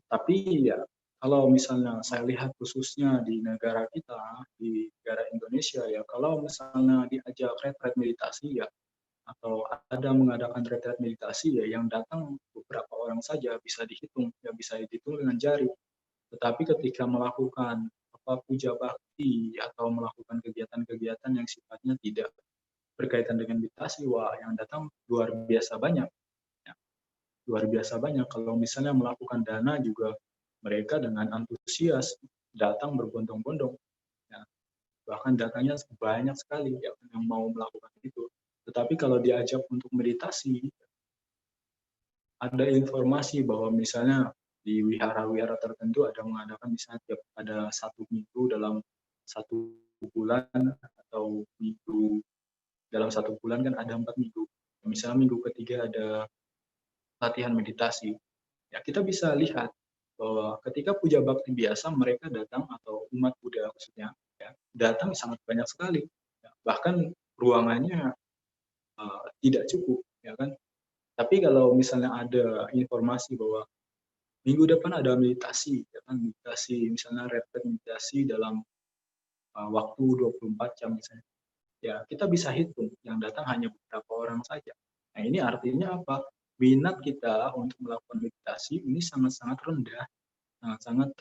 Tapi ya kalau misalnya saya lihat khususnya di negara kita, di negara Indonesia, ya kalau misalnya diajak retret meditasi, ya atau ada mengadakan retret meditasi, ya yang datang beberapa orang saja, bisa dihitung, ya bisa dihitung dengan jari. Tetapi ketika melakukan apa puja bakti atau melakukan kegiatan-kegiatan yang sifatnya tidak berkaitan dengan meditasi, wah yang datang luar biasa banyak. Ya, luar biasa banyak. Kalau misalnya melakukan dana juga mereka dengan antusias datang berbondong-bondong. Ya, bahkan datanya banyak sekali ya, yang mau melakukan itu. Tetapi kalau diajak untuk meditasi, ada informasi bahwa misalnya di wihara-wihara tertentu ada mengadakan misalnya tiap ada 1 minggu dalam 1 bulan, atau minggu dalam 1 bulan kan ada 4 minggu. Misalnya minggu ketiga ada latihan meditasi. Ya kita bisa lihat bahwa ketika puja bakti biasa mereka datang atau umat Buddha maksudnya ya, datang sangat banyak sekali. Ya, bahkan ruangannya tidak cukup ya kan. Tapi kalau misalnya ada informasi bahwa minggu depan ada meditasi, ya kan, meditasi misalnya retret meditasi dalam waktu 24 jam misalnya. Ya, kita bisa hitung yang datang hanya beberapa orang saja. Nah, ini artinya apa? Minat kita untuk melakukan meditasi ini sangat-sangat rendah, sangat-sangat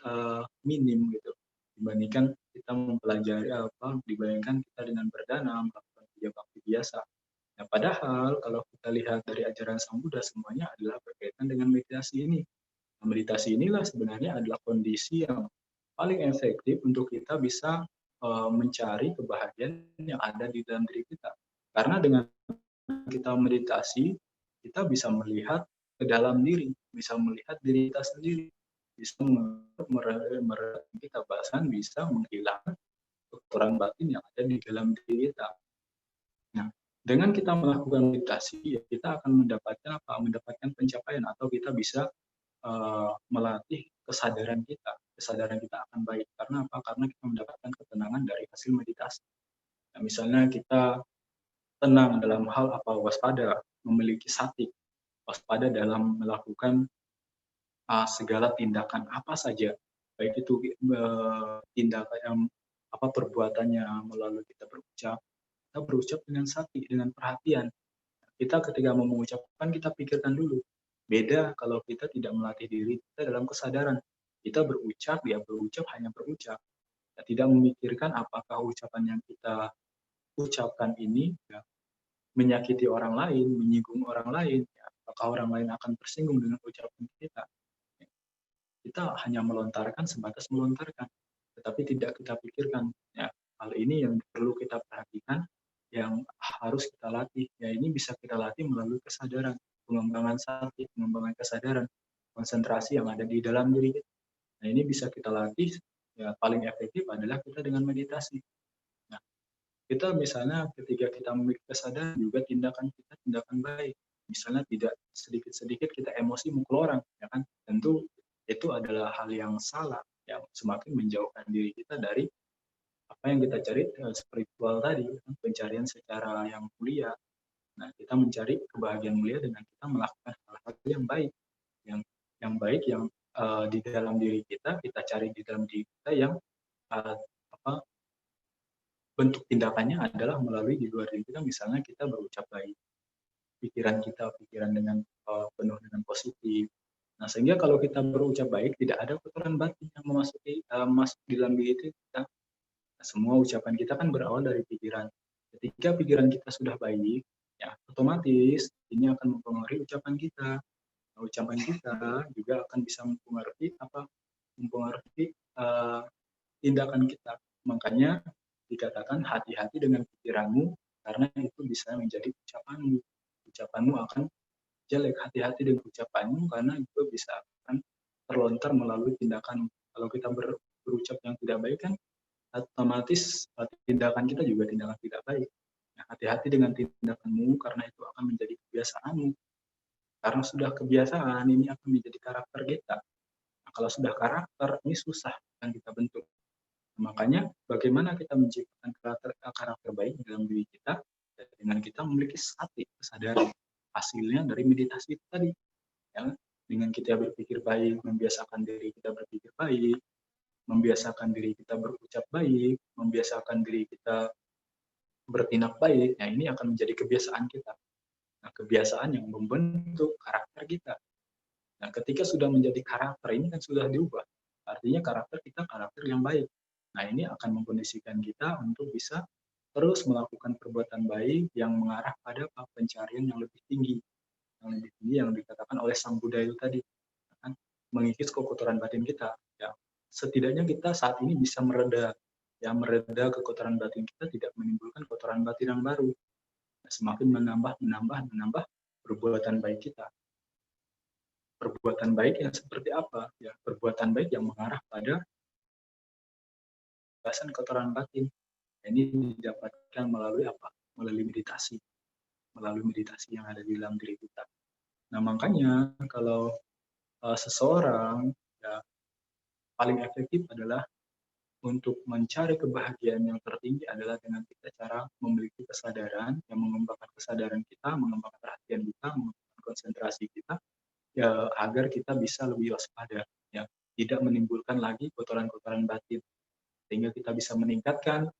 minim gitu. Dibandingkan kita mempelajari apa, dibandingkan kita dengan berdana melakukan puja bakti biasa. Nah, padahal kalau kita lihat dari ajaran Sang Buddha semuanya adalah berkaitan dengan meditasi ini. Meditasi inilah sebenarnya adalah kondisi yang paling efektif untuk kita bisa mencari kebahagiaan yang ada di dalam diri kita. Karena dengan kita meditasi, kita bisa melihat ke dalam diri, bisa melihat diri kita sendiri. bisa meredam kita, bahkan bisa menghilangkan kotoran batin yang ada di dalam diri kita. Nah, dengan kita melakukan meditasi, ya kita akan mendapatkan apa? Mendapatkan pencapaian, atau kita bisa melatih kesadaran kita. Kesadaran kita akan baik. Karena apa? Karena kita mendapatkan ketenangan dari hasil meditasi. Nah, misalnya kita tenang dalam hal apa? Waspada, memiliki sati, waspada dalam melakukan segala tindakan apa saja, baik itu tindakan yang apa perbuatannya melalui kita berucap dengan sati, dengan perhatian. Kita ketika mau mengucapkan, kita pikirkan dulu. Beda kalau kita tidak melatih diri kita dalam kesadaran. Kita berucap, ya berucap hanya berucap. Kita tidak memikirkan apakah ucapan yang kita ucapkan ini ya, menyakiti orang lain, menyinggung orang lain, ya, apakah orang lain akan tersinggung dengan ucapan kita. Kita hanya melontarkan sebatas melontarkan, tetapi tidak kita pikirkan. Ya, hal ini yang perlu kita perhatikan, yang harus kita latih. Ya, ini bisa kita latih melalui kesadaran, pengembangan sati, pengembangan kesadaran, konsentrasi yang ada di dalam diri kita. Nah, ini bisa kita latih. Ya, paling efektif adalah kita dengan meditasi. Nah, kita misalnya ketika kita memiliki kesadaran juga tindakan kita tindakan baik. Misalnya tidak sedikit-sedikit kita emosi mukul orang, ya kan? Tentu itu adalah hal yang salah, yang semakin menjauhkan diri kita dari apa yang kita cari spiritual tadi, pencarian secara yang mulia. Nah, kita mencari kebahagiaan mulia dengan kita melakukan hal-hal yang baik, yang baik yang di dalam diri kita cari di dalam diri kita yang apa bentuk tindakannya adalah melalui di luar diri kita, misalnya kita berucap baik, pikiran dengan penuh dengan positif. Nah, sehingga kalau kita berucap baik, tidak ada kotoran batin yang memasuki masuk di dalam diri kita. Nah, semua ucapan kita kan berawal dari pikiran. Ketika pikiran kita sudah baik, ya otomatis ini akan mempengaruhi ucapan kita. Nah, ucapan kita juga akan bisa mempengaruhi apa? Mempengaruhi tindakan kita. Makanya dikatakan hati-hati dengan pikiranmu, karena itu bisa menjadi ucapanmu. Ucapanmu akan jelek. Hati-hati dengan ucapanmu, karena itu bisa akan terlontar melalui tindakan. Kalau kita berucap yang tidak baik kan, otomatis tindakan kita juga tindakan tidak baik. Nah, hati-hati dengan tindakanmu, karena itu akan menjadi kebiasaanmu. Karena sudah kebiasaan, ini akan menjadi karakter kita. Nah, kalau sudah karakter, ini susah yang kita bentuk. Makanya bagaimana kita menciptakan karakter baik dalam diri kita dengan kita memiliki sati, kesadaran. Hasilnya dari meditasi itu tadi. Ya, dengan kita berpikir baik, membiasakan diri kita berpikir baik, membiasakan diri kita berucap baik, membiasakan diri kita bertindak baik. Nah, ini akan menjadi kebiasaan kita. Nah, kebiasaan yang membentuk karakter kita. Nah, ketika sudah menjadi karakter, ini kan sudah diubah. Artinya karakter kita karakter yang baik. Nah, ini akan mengkondisikan kita untuk bisa terus melakukan perbuatan baik yang mengarah pada pencarian yang lebih tinggi. Yang lebih tinggi yang dikatakan oleh Sang Buddha itu tadi. Kan? Mengikis kekotoran batin kita. Ya. Setidaknya kita saat ini bisa mereda. Ya, mereda kekotoran batin kita, tidak menimbulkan kotoran batin yang baru. Nah, semakin menambah perbuatan baik kita. Perbuatan baik yang seperti apa? Ya, perbuatan baik yang mengarah pada pembebasan kotoran batin. Ini didapatkan melalui apa? Melalui meditasi. Melalui meditasi yang ada di dalam diri kita. Nah, makanya kalau seseorang ya, paling efektif adalah untuk mencari kebahagiaan yang tertinggi adalah dengan kita cara memiliki kesadaran, yang mengembangkan kesadaran kita, mengembangkan perhatian kita, mengembangkan konsentrasi kita, ya agar kita bisa lebih waspada, ya tidak menimbulkan lagi kotoran-kotoran batin, sehingga kita bisa meningkatkan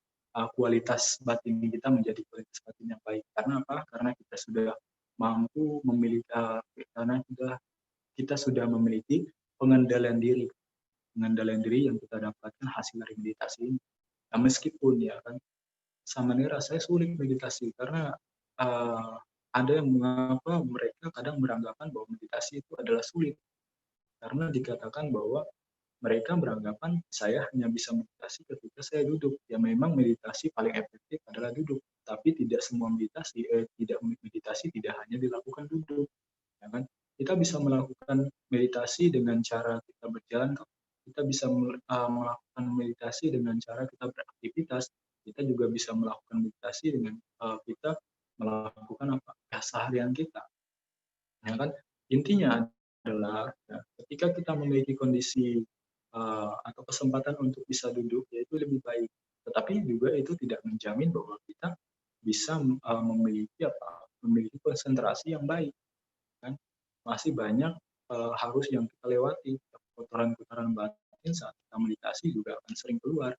kualitas batin kita menjadi kualitas batin yang baik. Karena apa? Karena kita sudah mampu memiliki, karena kita sudah memiliki pengendalian diri yang kita dapatkan hasil dari meditasi ini. Nah, meskipun ya kan, sama nih rasanya sulit meditasi karena ada yang mengapa mereka kadang beranggapan bahwa meditasi itu adalah sulit, karena dikatakan bahwa mereka beranggapan saya hanya bisa meditasi ketika saya duduk. Ya memang meditasi paling efektif adalah duduk, tapi tidak semua meditasi tidak hanya dilakukan duduk, ya kan? kita bisa melakukan meditasi dengan cara kita berjalan, kita bisa melakukan meditasi dengan cara kita beraktivitas, kita juga bisa melakukan meditasi dengan kita melakukan apa keseharian kita, ya kan? Intinya adalah ya, ketika kita memiliki kondisi atau kesempatan untuk bisa duduk, yaitu lebih baik. Tetapi juga itu tidak menjamin bahwa kita bisa memiliki konsentrasi yang baik, kan? Masih banyak harus yang kita lewati. Kotoran-kotoran batin saat kita meditasi juga akan sering keluar,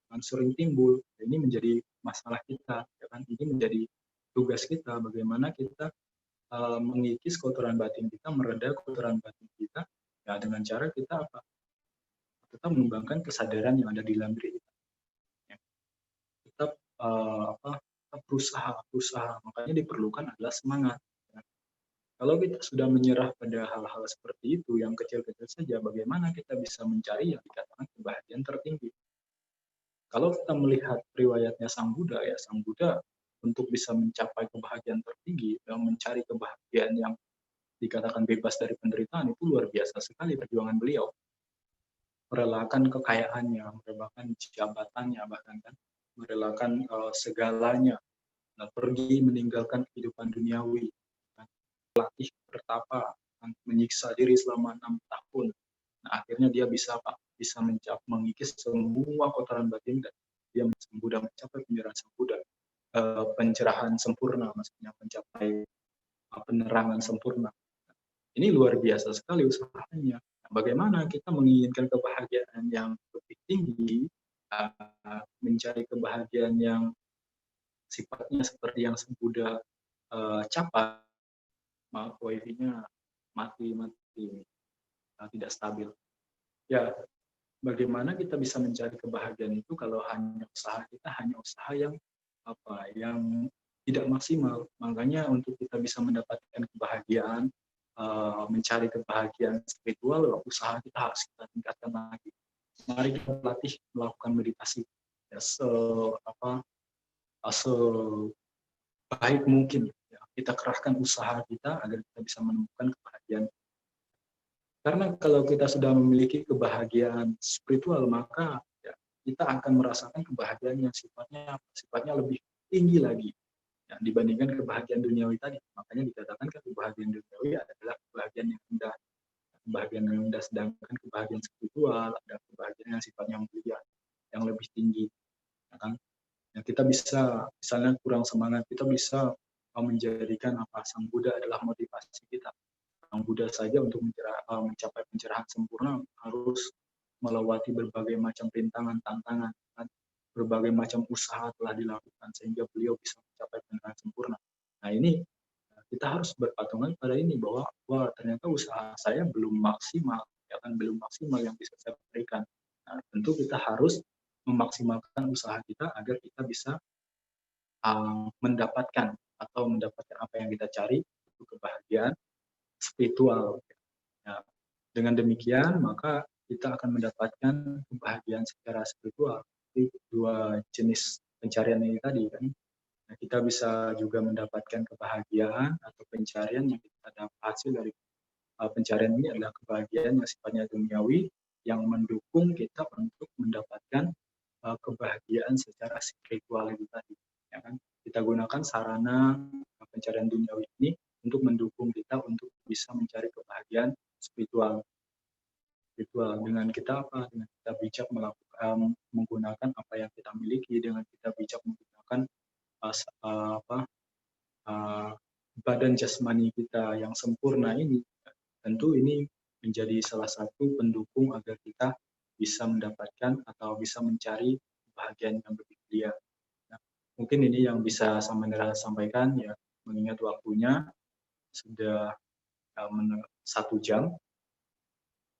akan sering timbul. Ini menjadi masalah kita, ya kan? Ini menjadi tugas kita, bagaimana kita mengikis kotoran batin kita, mereda kotoran batin kita, ya dengan cara kita apa? Tetap mengembangkan kesadaran yang ada di dalam diri kita. Ya. Tetap berusaha. Makanya diperlukan adalah semangat. Ya. Kalau kita sudah menyerah pada hal-hal seperti itu, yang kecil-kecil saja, bagaimana kita bisa mencari yang dikatakan kebahagiaan tertinggi? Kalau kita melihat riwayatnya Sang Buddha, ya Sang Buddha untuk bisa mencapai kebahagiaan tertinggi, dan mencari kebahagiaan yang dikatakan bebas dari penderitaan, itu luar biasa sekali perjuangan beliau. Merelakan kekayaannya, merelakan jabatannya, bahkan kan merelakan segalanya, pergi meninggalkan kehidupan duniawi, kan, latih bertapa, kan, menyiksa diri selama 6 tahun. Nah, akhirnya dia bisa bisa mengikis semua kotoran batin dan dia mudah mencapai pencerahan sempurna, maksudnya mencapai penerangan sempurna. Ini luar biasa sekali usahanya. Bagaimana kita menginginkan kebahagiaan yang lebih tinggi, mencari kebahagiaan yang sifatnya seperti yang Buddha capai. Maaf, wifi-nya mati, tidak stabil. Ya, bagaimana kita bisa mencari kebahagiaan itu kalau hanya usaha yang yang tidak maksimal. Makanya untuk kita bisa mendapatkan kebahagiaan, mencari kebahagiaan spiritual, usaha kita harus kita tingkatkan lagi. Mari kita latih melakukan meditasi ya, sebaik mungkin. Ya. Kita kerahkan usaha kita agar kita bisa menemukan kebahagiaan. Karena kalau kita sudah memiliki kebahagiaan spiritual, maka ya, kita akan merasakan kebahagiaan yang sifatnya lebih tinggi lagi ya, dibandingkan kebahagiaan duniawi tadi. Makanya dikatakan kebahagiaan duniawi adalah kebahagiaan yang rendah. Kebahagiaan yang rendah, sedangkan kebahagiaan spiritual ada kebahagiaan yang sifatnya mulia, yang lebih tinggi. Ya kan? Ya, kita bisa, misalnya kurang semangat, kita bisa menjadikan Sang Buddha adalah motivasi kita. Sang Buddha saja untuk mencapai pencerahan sempurna harus melewati berbagai macam rintangan, tantangan, kan? Berbagai macam usaha telah dilakukan sehingga beliau bisa mencapai pencerahan sempurna. Nah ini kita harus berpatungan pada ini bahwa ternyata usaha saya belum maksimal, ya kan, belum maksimal yang bisa saya berikan. Nah, tentu kita harus memaksimalkan usaha kita agar kita bisa mendapatkan apa yang kita cari, itu kebahagiaan spiritual. Ya, dengan demikian maka kita akan mendapatkan kebahagiaan secara spiritual. Jadi dua jenis pencarian ini tadi kan. Nah, kita bisa juga mendapatkan kebahagiaan atau pencarian yang kita dapat hasil dari pencarian ini adalah kebahagiaan yang sifatnya duniawi yang mendukung kita untuk mendapatkan kebahagiaan secara spiritual itu tadi. Ya kan? Kita gunakan sarana pencarian duniawi ini untuk mendukung kita untuk bisa mencari kebahagiaan spiritual. Dengan kita dengan kita bijak menggunakan apa yang kita miliki, dengan kita bijak menggunakan badan jasmani kita yang sempurna ini, tentu ini menjadi salah satu pendukung agar kita bisa mendapatkan atau bisa mencari kebahagiaan yang lebih mulia. Nah, mungkin ini yang bisa saya sampaikan ya, mengingat waktunya sudah 1 jam.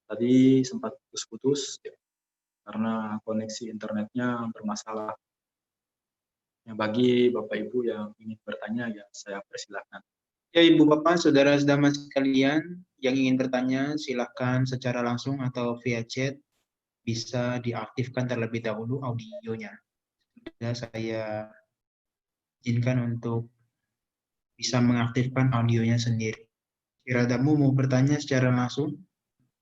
Tadi sempat putus-putus ya, karena koneksi internetnya bermasalah. Ya, bagi Bapak Ibu yang ingin bertanya ya saya persilahkan. Ya Ibu Bapak, saudara-saudara sekalian yang ingin bertanya silakan secara langsung atau via chat, bisa diaktifkan terlebih dahulu audionya. Sudah saya izinkan untuk bisa mengaktifkan audionya sendiri. Jiradamu mau bertanya secara langsung?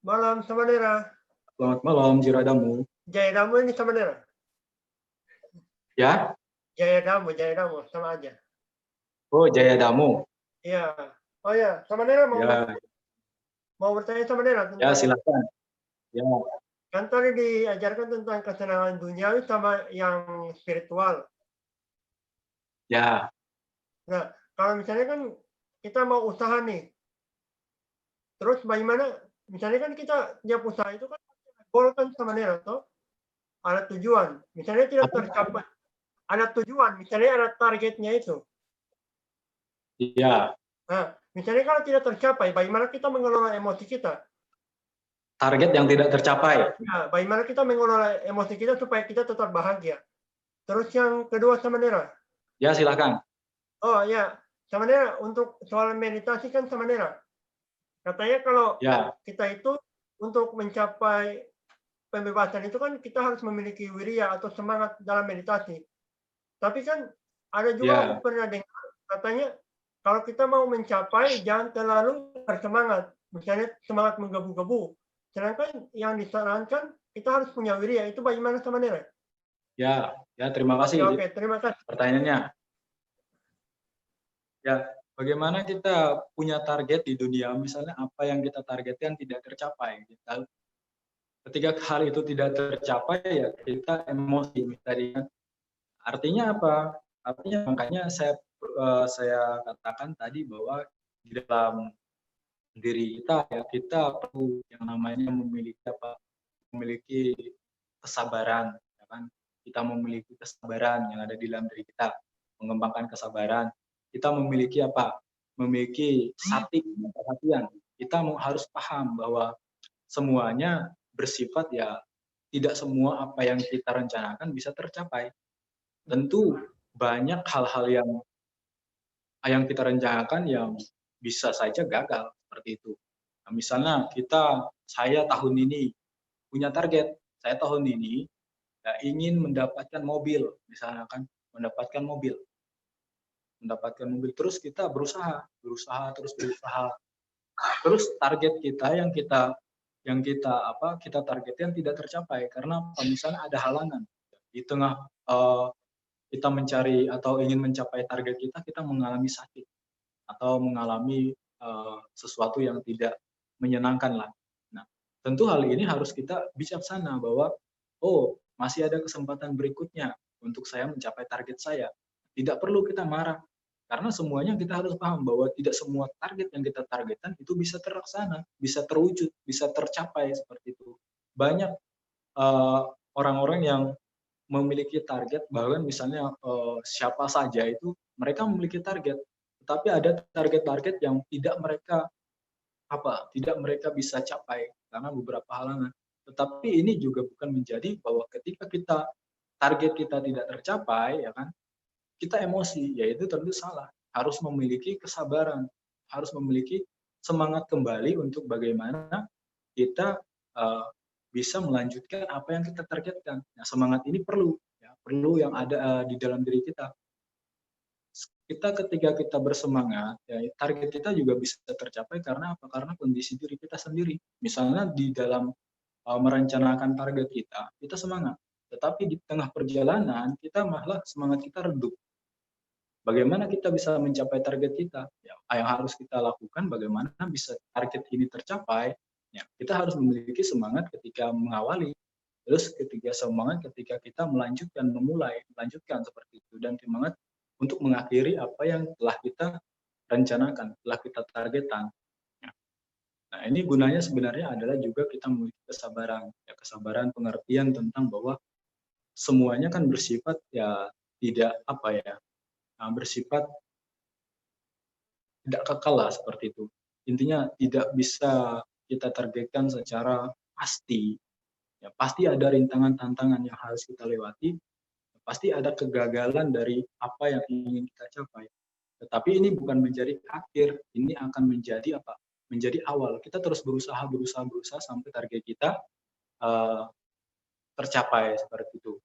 Malam Samanera. Selamat malam, Jiradamu. Jayadamu ini Samanera. Ya? Jayadamu sama aja. Oh, Jayadamu. Iya. Oh ya, Samanera Ya, mau bertanya Samanera ya tentang silakan. Ya, kan tadi diajarkan tentang kesenangan duniawi sama yang spiritual. ya, Nah, kalau misalnya kan kita mau usaha nih, terus bagaimana? Misalnya kan kita tiap usaha itu kan goal kan Samanera toh, ada tujuan. Misalnya tidak Apa? tercapai, ada tujuan. Misalnya ada targetnya itu. ya. Nah, misalnya kalau tidak tercapai, bagaimana kita mengelola emosi kita? Target yang tidak tercapai. Nah, bagaimana kita mengelola emosi kita supaya kita tetap bahagia? Terus yang kedua Samanera. Ya, silakan. Oh ya, Samanera untuk soal meditasi kan Samanera. Katanya kalau Ya, kita itu untuk mencapai pembebasan itu kan kita harus memiliki wirya atau semangat dalam meditasi. Tapi kan ada juga Ya. aku pernah dengar katanya kalau kita mau mencapai jangan terlalu bersemangat. Misalnya semangat menggebu-gebu. Sedangkan yang disarankan kita harus punya wirya. Itu bagaimana Samanera? ya, ya. Terima kasih. Oke, terima kasih. Pertanyaannya. Ya, bagaimana kita punya target di dunia, misalnya apa yang kita targetkan tidak tercapai. Ketika hal itu tidak tercapai, ya kita emosi tadi kan. Artinya apa? Artinya makanya saya katakan tadi bahwa di dalam diri kita ya kita perlu yang namanya memiliki kesabaran, ya kan? Kita memiliki kesabaran yang ada di dalam diri kita, mengembangkan kesabaran. Kita memiliki apa? Memiliki sati, perhatian. Kita harus paham bahwa semuanya bersifat ya tidak semua apa yang kita rencanakan bisa tercapai. Tentu banyak hal-hal yang kita rencanakan yang bisa saja gagal seperti itu. Nah, misalnya saya tahun ini punya target, saya tahun ini ya, ingin mendapatkan mobil, misalnya kan mendapatkan mobil terus kita berusaha terus target kita kita targetkan tidak tercapai karena misalnya ada halangan di tengah kita mencari atau ingin mencapai target kita mengalami sakit atau mengalami sesuatu yang tidak menyenangkan lah. Nah, tentu hal ini harus kita bijaksana bahwa masih ada kesempatan berikutnya untuk saya mencapai target saya. Tidak perlu kita marah karena semuanya kita harus paham bahwa tidak semua target yang kita targetkan itu bisa terlaksana, bisa terwujud, bisa tercapai seperti itu. Banyak orang-orang yang memiliki target, bahkan misalnya siapa saja itu mereka memiliki target, tetapi ada target-target yang tidak mereka bisa capai karena beberapa halangan. Tetapi ini juga bukan menjadi bahwa ketika target kita tidak tercapai, ya kan, kita emosi, yaitu tentu salah. Harus memiliki kesabaran, harus memiliki semangat kembali untuk bagaimana kita bisa melanjutkan apa yang kita targetkan. Nah, semangat ini perlu yang ada di dalam diri kita. Ketika kita bersemangat, ya, target kita juga bisa tercapai karena apa? Karena kondisi diri kita sendiri. Misalnya di dalam merencanakan target kita semangat. Tetapi di tengah perjalanan, malah semangat kita redup. Bagaimana kita bisa mencapai target kita? Ya, yang harus kita lakukan bagaimana bisa target ini tercapai? Ya, kita harus memiliki semangat ketika mengawali. Terus semangat ketika kita melanjutkan seperti itu, dan semangat untuk mengakhiri apa yang telah kita rencanakan, telah kita targetkan. Nah, ini gunanya sebenarnya adalah juga kita memiliki kesabaran, ya, kesabaran pengertian tentang bahwa semuanya kan bersifat ya tidak bersifat tidak kekal lah seperti itu. Intinya tidak bisa kita targetkan secara pasti. Ya, pasti ada rintangan tantangan yang harus kita lewati. Pasti ada kegagalan dari apa yang ingin kita capai. Tetapi ini bukan menjadi akhir, ini akan menjadi menjadi awal. Kita terus berusaha sampai target kita tercapai seperti itu.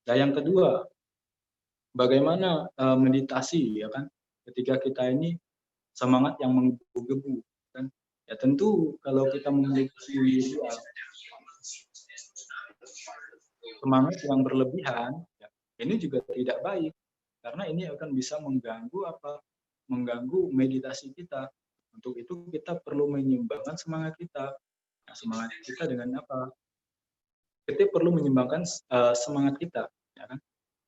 Dan yang kedua, bagaimana meditasi, ya kan? Ketika kita ini semangat yang menggebu-gebu, kan. Ya tentu kalau kita memiliki semangat yang berlebihan, ya, ini juga tidak baik karena ini akan bisa mengganggu meditasi kita. Untuk itu kita perlu menyeimbangkan semangat kita. Nah, semangat kita dengan apa? Kita perlu menyeimbangkan semangat kita, ya kan?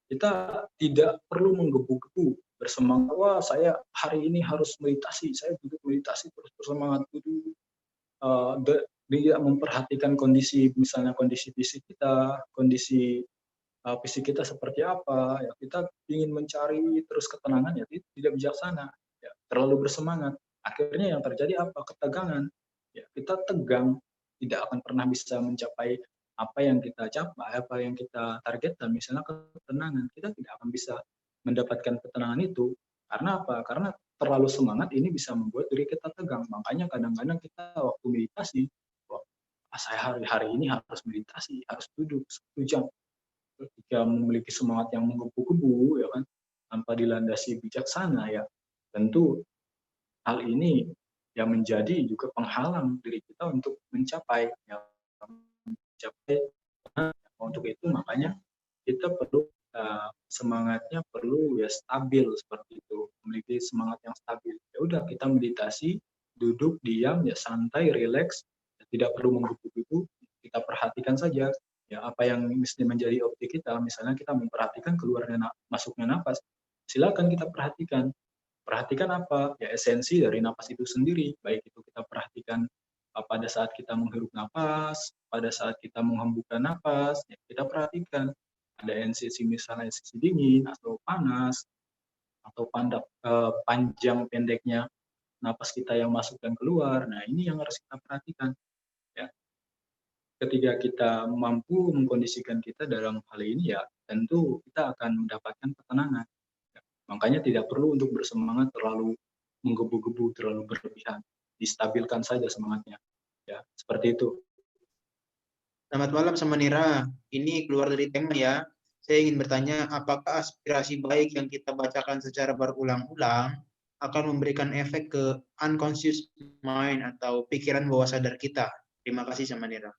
Kita tidak perlu menggebu-gebu bersemangat, wah saya hari ini harus meditasi, saya duduk meditasi terus bersemangat duduk, tidak memperhatikan kondisi, misalnya kondisi fisik kita, kondisi fisik kita seperti apa, ya kita ingin mencari terus ketenangan, ya tidak bijaksana, ya terlalu bersemangat, akhirnya yang terjadi apa? Ketegangan, ya kita tegang, tidak akan pernah bisa mencapai apa yang kita capai, apa yang kita targetkan, misalnya ketenangan, kita tidak akan bisa mendapatkan ketenangan itu. Karena apa? Karena terlalu semangat ini bisa membuat diri kita tegang. Makanya kadang-kadang kita waktu meditasi, saya hari ini harus meditasi, harus duduk 1 jam. Ketika memiliki semangat yang menggebu-gebu, ya kan, tanpa dilandasi bijaksana, ya tentu hal ini yang menjadi juga penghalang diri kita untuk mencapai. Untuk itu makanya kita perlu semangatnya perlu ya stabil seperti itu, memiliki semangat yang stabil. Ya udah kita meditasi, duduk diam ya santai, rileks, ya, tidak perlu menggebu-gebu, kita perhatikan saja ya apa yang mesti menjadi objek kita. Misalnya kita memperhatikan keluarnya masuknya napas, silakan kita perhatikan. Perhatikan apa? Ya esensi dari napas itu sendiri, baik itu kita perhatikan pada saat kita menghirup napas, pada saat kita menghembuskan napas, ya kita perhatikan ada esensi, misalnya esensi dingin atau panas atau panjang pendeknya napas kita yang masuk dan keluar. Nah ini yang harus kita perhatikan. Ya. Ketika kita mampu mengkondisikan kita dalam hal ini, ya tentu kita akan mendapatkan ketenangan. Ya. Makanya tidak perlu untuk bersemangat terlalu menggebu-gebu, terlalu berlebihan. Distabilkan saja semangatnya. Ya seperti itu. Selamat malam sama Nira. Ini keluar dari tema ya. Saya ingin bertanya, apakah aspirasi baik yang kita bacakan secara berulang-ulang akan memberikan efek ke unconscious mind atau pikiran bawah sadar kita? Terima kasih sama Nira.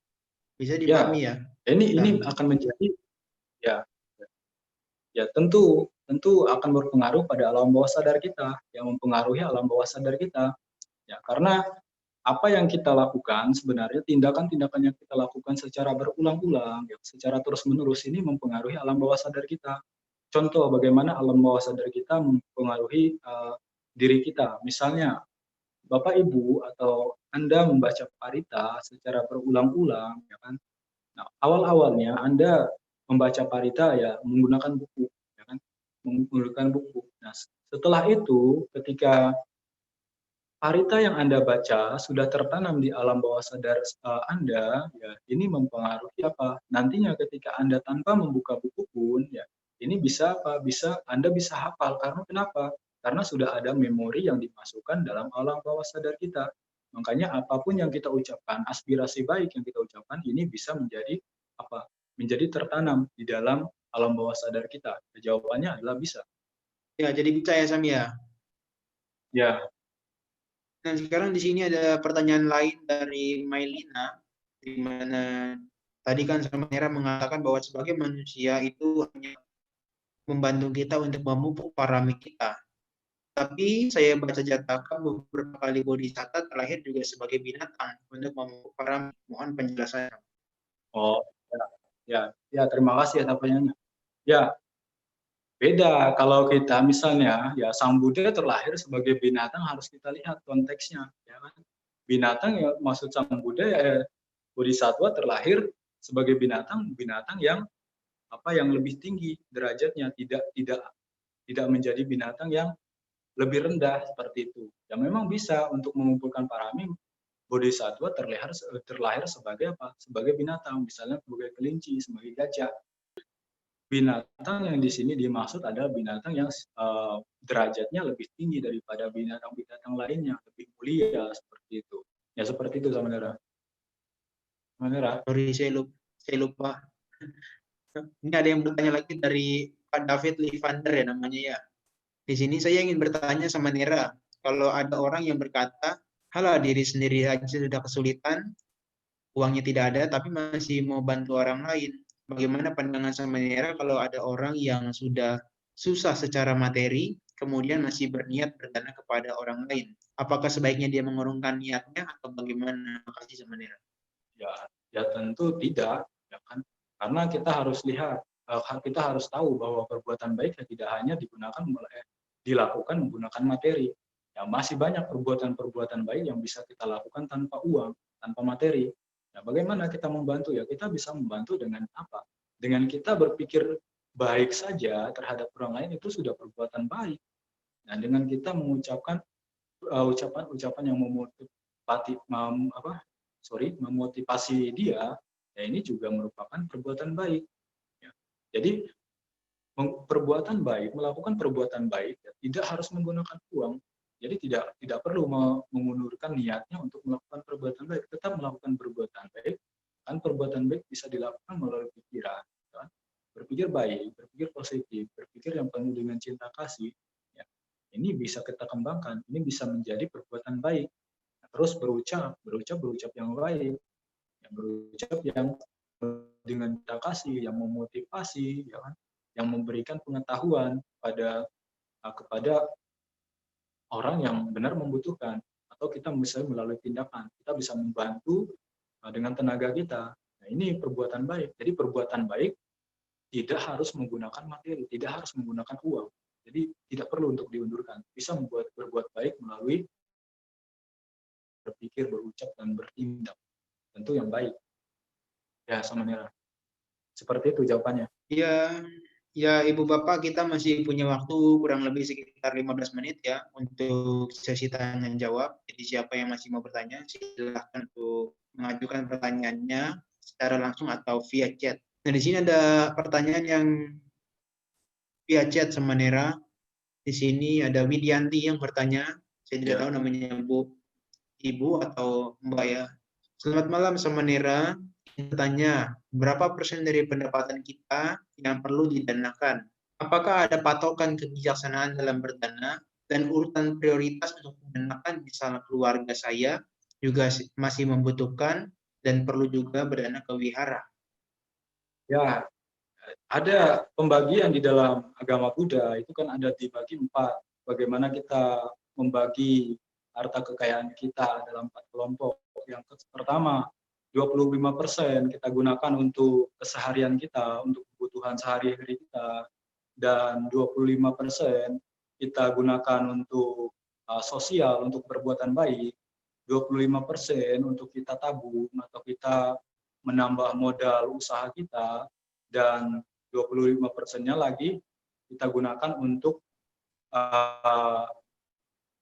Bisa dipahami ya? Ini akan menjadi ya tentu akan berpengaruh pada alam bawah sadar kita, yang mempengaruhi alam bawah sadar kita. Ya karena apa yang kita lakukan sebenarnya tindakan-tindakan yang kita lakukan secara berulang-ulang, ya, secara terus-menerus ini mempengaruhi alam bawah sadar kita. Contoh bagaimana alam bawah sadar kita mempengaruhi diri kita. Misalnya Bapak Ibu atau Anda membaca parita secara berulang-ulang, ya kan? Nah, awal-awalnya Anda membaca parita ya menggunakan buku, ya kan? Menggunakan buku. Nah, setelah itu ketika parita yang Anda baca sudah tertanam di alam bawah sadar Anda, ya ini mempengaruhi apa? Nantinya ketika Anda tanpa membuka buku pun, ya ini bisa apa? Anda bisa hafal. Karena kenapa? Karena sudah ada memori yang dimasukkan dalam alam bawah sadar kita. Makanya apapun yang kita ucapkan, aspirasi baik yang kita ucapkan ini bisa menjadi apa? Menjadi tertanam di dalam alam bawah sadar kita. Jawabannya adalah bisa. Ya, jadi bisa ya Sam ya? Ya. Nah, sekarang di sini ada pertanyaan lain dari Mailina, di mana tadi kan sama Nira mengatakan bahwa sebagai manusia itu hanya membantu kita untuk memupuk parami kita. Tapi saya baca Jataka beberapa kali Bodhisatta terlahir juga sebagai binatang untuk memupuk parami. Mohon penjelasannya. Oh, ya, terima kasih atas pertanyaannya. Ya, beda kalau kita misalnya ya Sang Buddha terlahir sebagai binatang, harus kita lihat konteksnya, ya kan? Binatang ya maksud Sang Buddha ya Bodhisattva terlahir sebagai binatang yang yang lebih tinggi derajatnya, tidak menjadi binatang yang lebih rendah seperti itu. Ya memang bisa untuk mengumpulkan parami, Bodhisattva terlahir sebagai apa? Sebagai binatang, misalnya sebagai kelinci, sebagai gajah. Binatang yang di sini dimaksud adalah binatang yang derajatnya lebih tinggi daripada binatang-binatang lainnya, lebih mulia seperti itu. Ya seperti itu sama Nera. Sorry, saya lupa. Ini ada yang bertanya lagi dari Pak David Livander ya namanya ya. Di sini saya ingin bertanya sama Nera, kalau ada orang yang berkata halah diri sendiri aja sudah kesulitan, uangnya tidak ada, tapi masih mau bantu orang lain. Bagaimana pandangan Samanera kalau ada orang yang sudah susah secara materi, kemudian masih berniat berdana kepada orang lain? Apakah sebaiknya dia mengurungkan niatnya atau bagaimana? Makasih Samanera. Ya tentu tidak, ya kan? Karena kita harus lihat, kita harus tahu bahwa perbuatan baik tidak hanya dilakukan menggunakan materi. Ya, masih banyak perbuatan-perbuatan baik yang bisa kita lakukan tanpa uang, tanpa materi. Nah, bagaimana kita membantu? Ya, kita bisa membantu dengan apa? Dengan kita berpikir baik saja terhadap orang lain itu sudah perbuatan baik. Nah, dengan kita mengucapkan ucapan-ucapan yang memotivasi dia, ya ini juga merupakan perbuatan baik. Ya. Jadi melakukan perbuatan baik ya, tidak harus menggunakan uang. Jadi tidak perlu mengundurkan niatnya untuk melakukan perbuatan baik, tetap melakukan perbuatan baik. Kan perbuatan baik bisa dilakukan melalui pikiran, kan? Berpikir baik, berpikir positif, berpikir yang penuh dengan cinta kasih. Ya. Ini bisa kita kembangkan, ini bisa menjadi perbuatan baik. Terus berucap yang baik, yang berucap yang dengan cinta kasih, yang memotivasi, ya kan? Yang memberikan pengetahuan kepada orang yang benar membutuhkan, atau kita bisa melalui tindakan, kita bisa membantu dengan tenaga kita. Nah, ini perbuatan baik. Jadi perbuatan baik tidak harus menggunakan materi, tidak harus menggunakan uang. Jadi tidak perlu untuk diundurkan. Bisa berbuat baik melalui berpikir, berucap, dan bertindak. Tentu yang baik. Ya, Samanera. Seperti itu jawabannya. Ya, Ibu Bapak, kita masih punya waktu kurang lebih sekitar 15 menit ya untuk sesi tanya jawab. Jadi siapa yang masih mau bertanya, silahkan untuk mengajukan pertanyaannya secara langsung atau via chat. Nah, di sini ada pertanyaan yang via chat Samanera. Di sini ada Widianti yang bertanya. Saya tidak tahu namanya Ibu atau Mbak ya. Selamat malam Samanera. Bertanya, berapa persen dari pendapatan kita yang perlu didanakan? Apakah ada patokan kebijaksanaan dalam berdana dan urutan prioritas untuk mendanakan, misalnya keluarga saya juga masih membutuhkan dan perlu juga berdana ke wihara? Ya, ada pembagian di dalam agama Buddha, itu kan ada dibagi 4. Bagaimana kita membagi harta kekayaan kita dalam 4 kelompok. Yang pertama, 25% kita gunakan untuk keseharian kita, untuk kebutuhan sehari-hari kita, dan 25% kita gunakan untuk sosial, untuk perbuatan baik, 25% untuk kita tabung atau kita menambah modal usaha kita, dan 25%-nya lagi kita gunakan untuk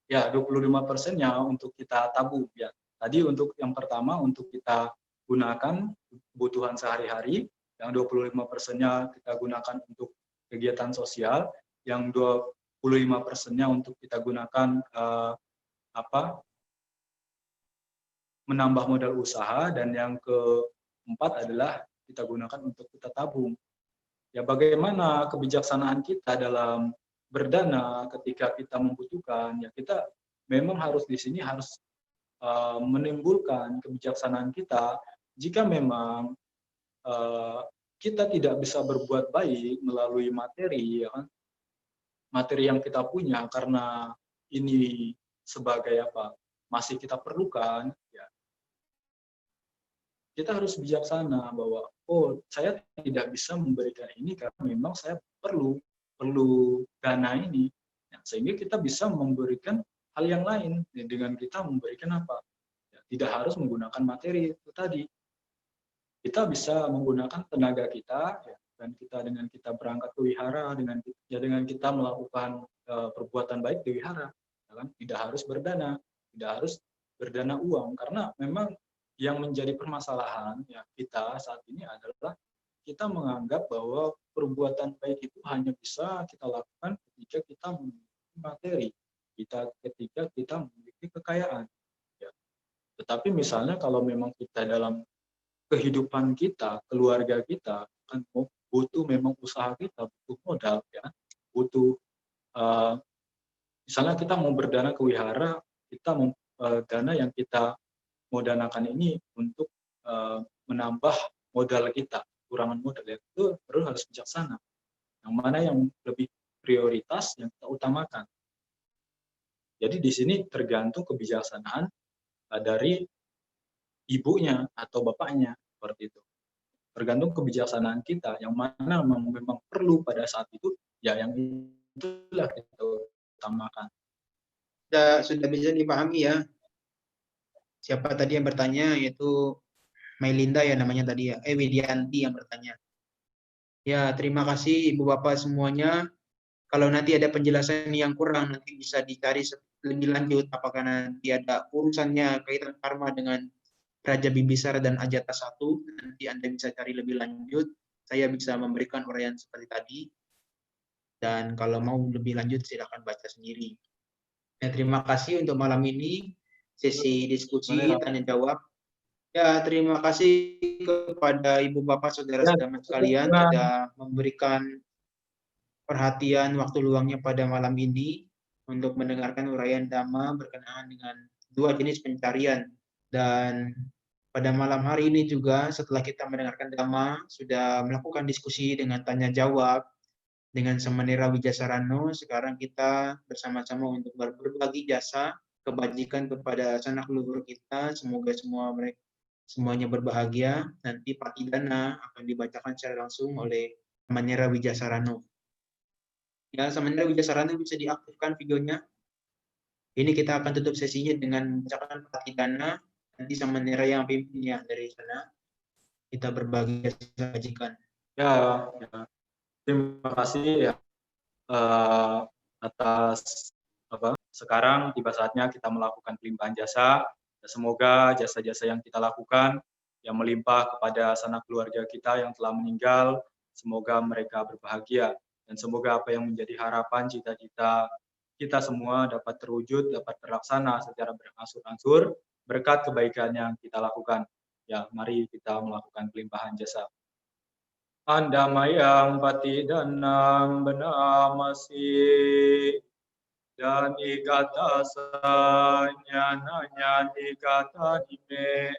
25%-nya untuk kita tabung ya. Tadi untuk yang pertama untuk kita gunakan kebutuhan sehari-hari, yang 25%-nya kita gunakan untuk kegiatan sosial, yang 25%-nya untuk kita gunakan menambah modal usaha, dan yang keempat adalah kita gunakan untuk kita tabung. Ya, bagaimana kebijaksanaan kita dalam berdana ketika kita membutuhkan, ya kita memang harus di sini harus menimbulkan kebijaksanaan kita. Jika memang kita tidak bisa berbuat baik melalui materi, ya kan? Materi yang kita punya karena ini sebagai masih kita perlukan, ya kita harus bijaksana bahwa saya tidak bisa memberikan ini karena memang saya perlu dana ini, ya, sehingga kita bisa memberikan hal yang lain dengan kita memberikan ya, tidak harus menggunakan materi itu tadi. Kita bisa menggunakan tenaga kita, ya, dan dengan kita berangkat ke wihara, dengan kita melakukan perbuatan baik di wihara, ya kan? Tidak harus berdana uang, karena memang yang menjadi permasalahan ya kita saat ini adalah kita menganggap bahwa perbuatan baik itu hanya bisa kita lakukan ketika kita memiliki materi, ketika kita memiliki kekayaan. Ya. Tetapi misalnya kalau memang kita dalam kehidupan kita, keluarga kita, kan butuh memang usaha kita, butuh modal, ya, butuh misalnya kita mau berdana ke wihara, kita dana yang kita mau danakan ini untuk menambah modal kita, kurangan modal ya, itu perlu harus bijaksana. Yang mana yang lebih prioritas yang kita utamakan. Jadi di sini tergantung kebijaksanaan dari ibunya atau bapaknya, seperti itu. Tergantung kebijaksanaan kita, yang mana memang perlu pada saat itu, ya yang itulah kita utamakan. Sudah bisa dipahami ya. Siapa tadi yang bertanya, yaitu Mailinda ya namanya tadi ya, Widianti yang bertanya. Ya, terima kasih Ibu Bapak semuanya. Kalau nanti ada penjelasan yang kurang, nanti bisa dicari lebih lanjut, apakah nanti ada urusannya kaitan karma dengan Raja Bibisara dan Ajata I, nanti Anda bisa cari lebih lanjut. Saya bisa memberikan uraian seperti tadi. Dan kalau mau lebih lanjut, silakan baca sendiri. Ya, terima kasih untuk malam ini, sesi diskusi, tanya jawab. Ya, terima kasih kepada Ibu Bapak, Saudara-saudara sekalian, sudah memberikan perhatian waktu luangnya pada malam ini untuk mendengarkan uraian Dhamma berkenaan dengan dua jenis pencarian. Dan pada malam hari ini juga setelah kita mendengarkan Dhamma, sudah melakukan diskusi dengan tanya jawab dengan Samanera Wijasarano. Sekarang kita bersama-sama untuk berbagi jasa kebajikan kepada sanak leluhur kita. Semoga semuanya berbahagia. Nanti Patidana akan dibacakan secara langsung oleh Samanera Wijasarano. Ya, Samanera Wijasarano bisa diaktifkan videonya. Ini kita akan tutup sesinya dengan bacaan Patidana. Nanti Samanera yang pimpin ya dari sana. Kita berbagi jasa kebajikan. Ya. Terima kasih ya atas sekarang tiba saatnya kita melakukan pelimpahan jasa. Semoga jasa-jasa yang kita lakukan yang melimpah kepada sanak keluarga kita yang telah meninggal, semoga mereka berbahagia dan semoga apa yang menjadi harapan cita-cita kita semua dapat terwujud, dapat terlaksana secara berangsur-angsur berkat kebaikan yang kita lakukan. Ya, mari kita melakukan pelimpahan jasa. Andamayang patidanang benamasi dan ikatasanya nanya nikata nime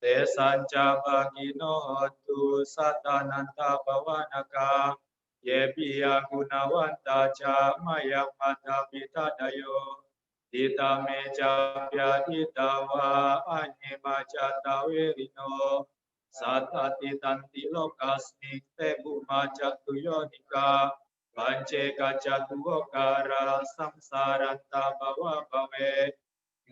tesanca bagino tu satananta bawanaka yebiya gunawanta ca mayak mata pita dayo dita meja itawa anyema jata wirino satati tanti lokasnik tebu maja tuyonika pance kaca tuokara samsaranta bawa bawe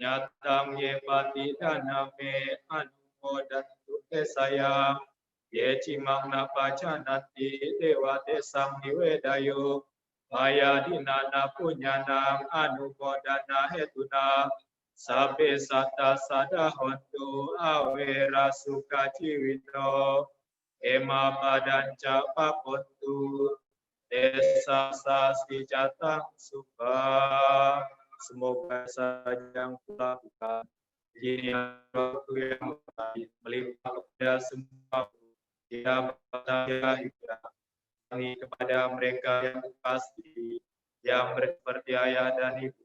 nyatam ye pati daname anumodantu saya ye cimang napaca nanti dewa desang niwedayo maya dinana punyanang anumodana hetuna sabe sata sadahontu awera suka ciwito ema badanca papontu desa sasi jatang suka. Semoga saja yang kulakukan ini waktu yang baik melimpah kepada semua yang berbahagia ini kepada mereka yang pasti yang seperti ayah dan ibu,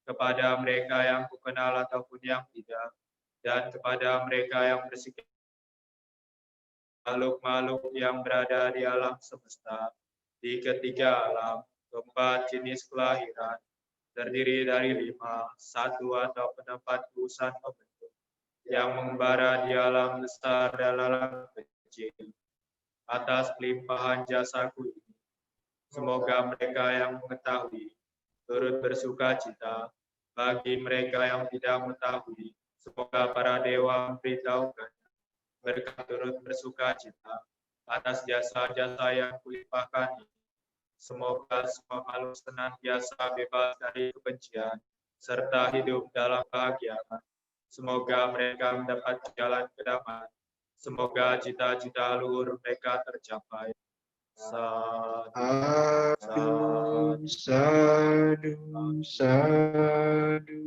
kepada mereka yang kukenal ataupun yang tidak, dan kepada mereka yang bersikap makhluk-makhluk yang berada di alam semesta, di ketiga alam, keempat jenis kelahiran, terdiri dari 5, 1 atau pendapat urusan pembentuk, yang mengembara di alam besar dan alam kecil, atas pelimpahan jasaku ini. Semoga mereka yang mengetahui turut bersuka cita. Bagi mereka yang tidak mengetahui, semoga para dewa memberitahukan mereka turut bersuka cita atas jasa-jasa yang kulimpahkan ini. Semoga semua makhluk senantiasa bebas dari kebencian serta hidup dalam bahagia. Semoga mereka mendapat jalan kedamaian. Semoga cita-cita luhur mereka tercapai. Sadu, sadu, sadu.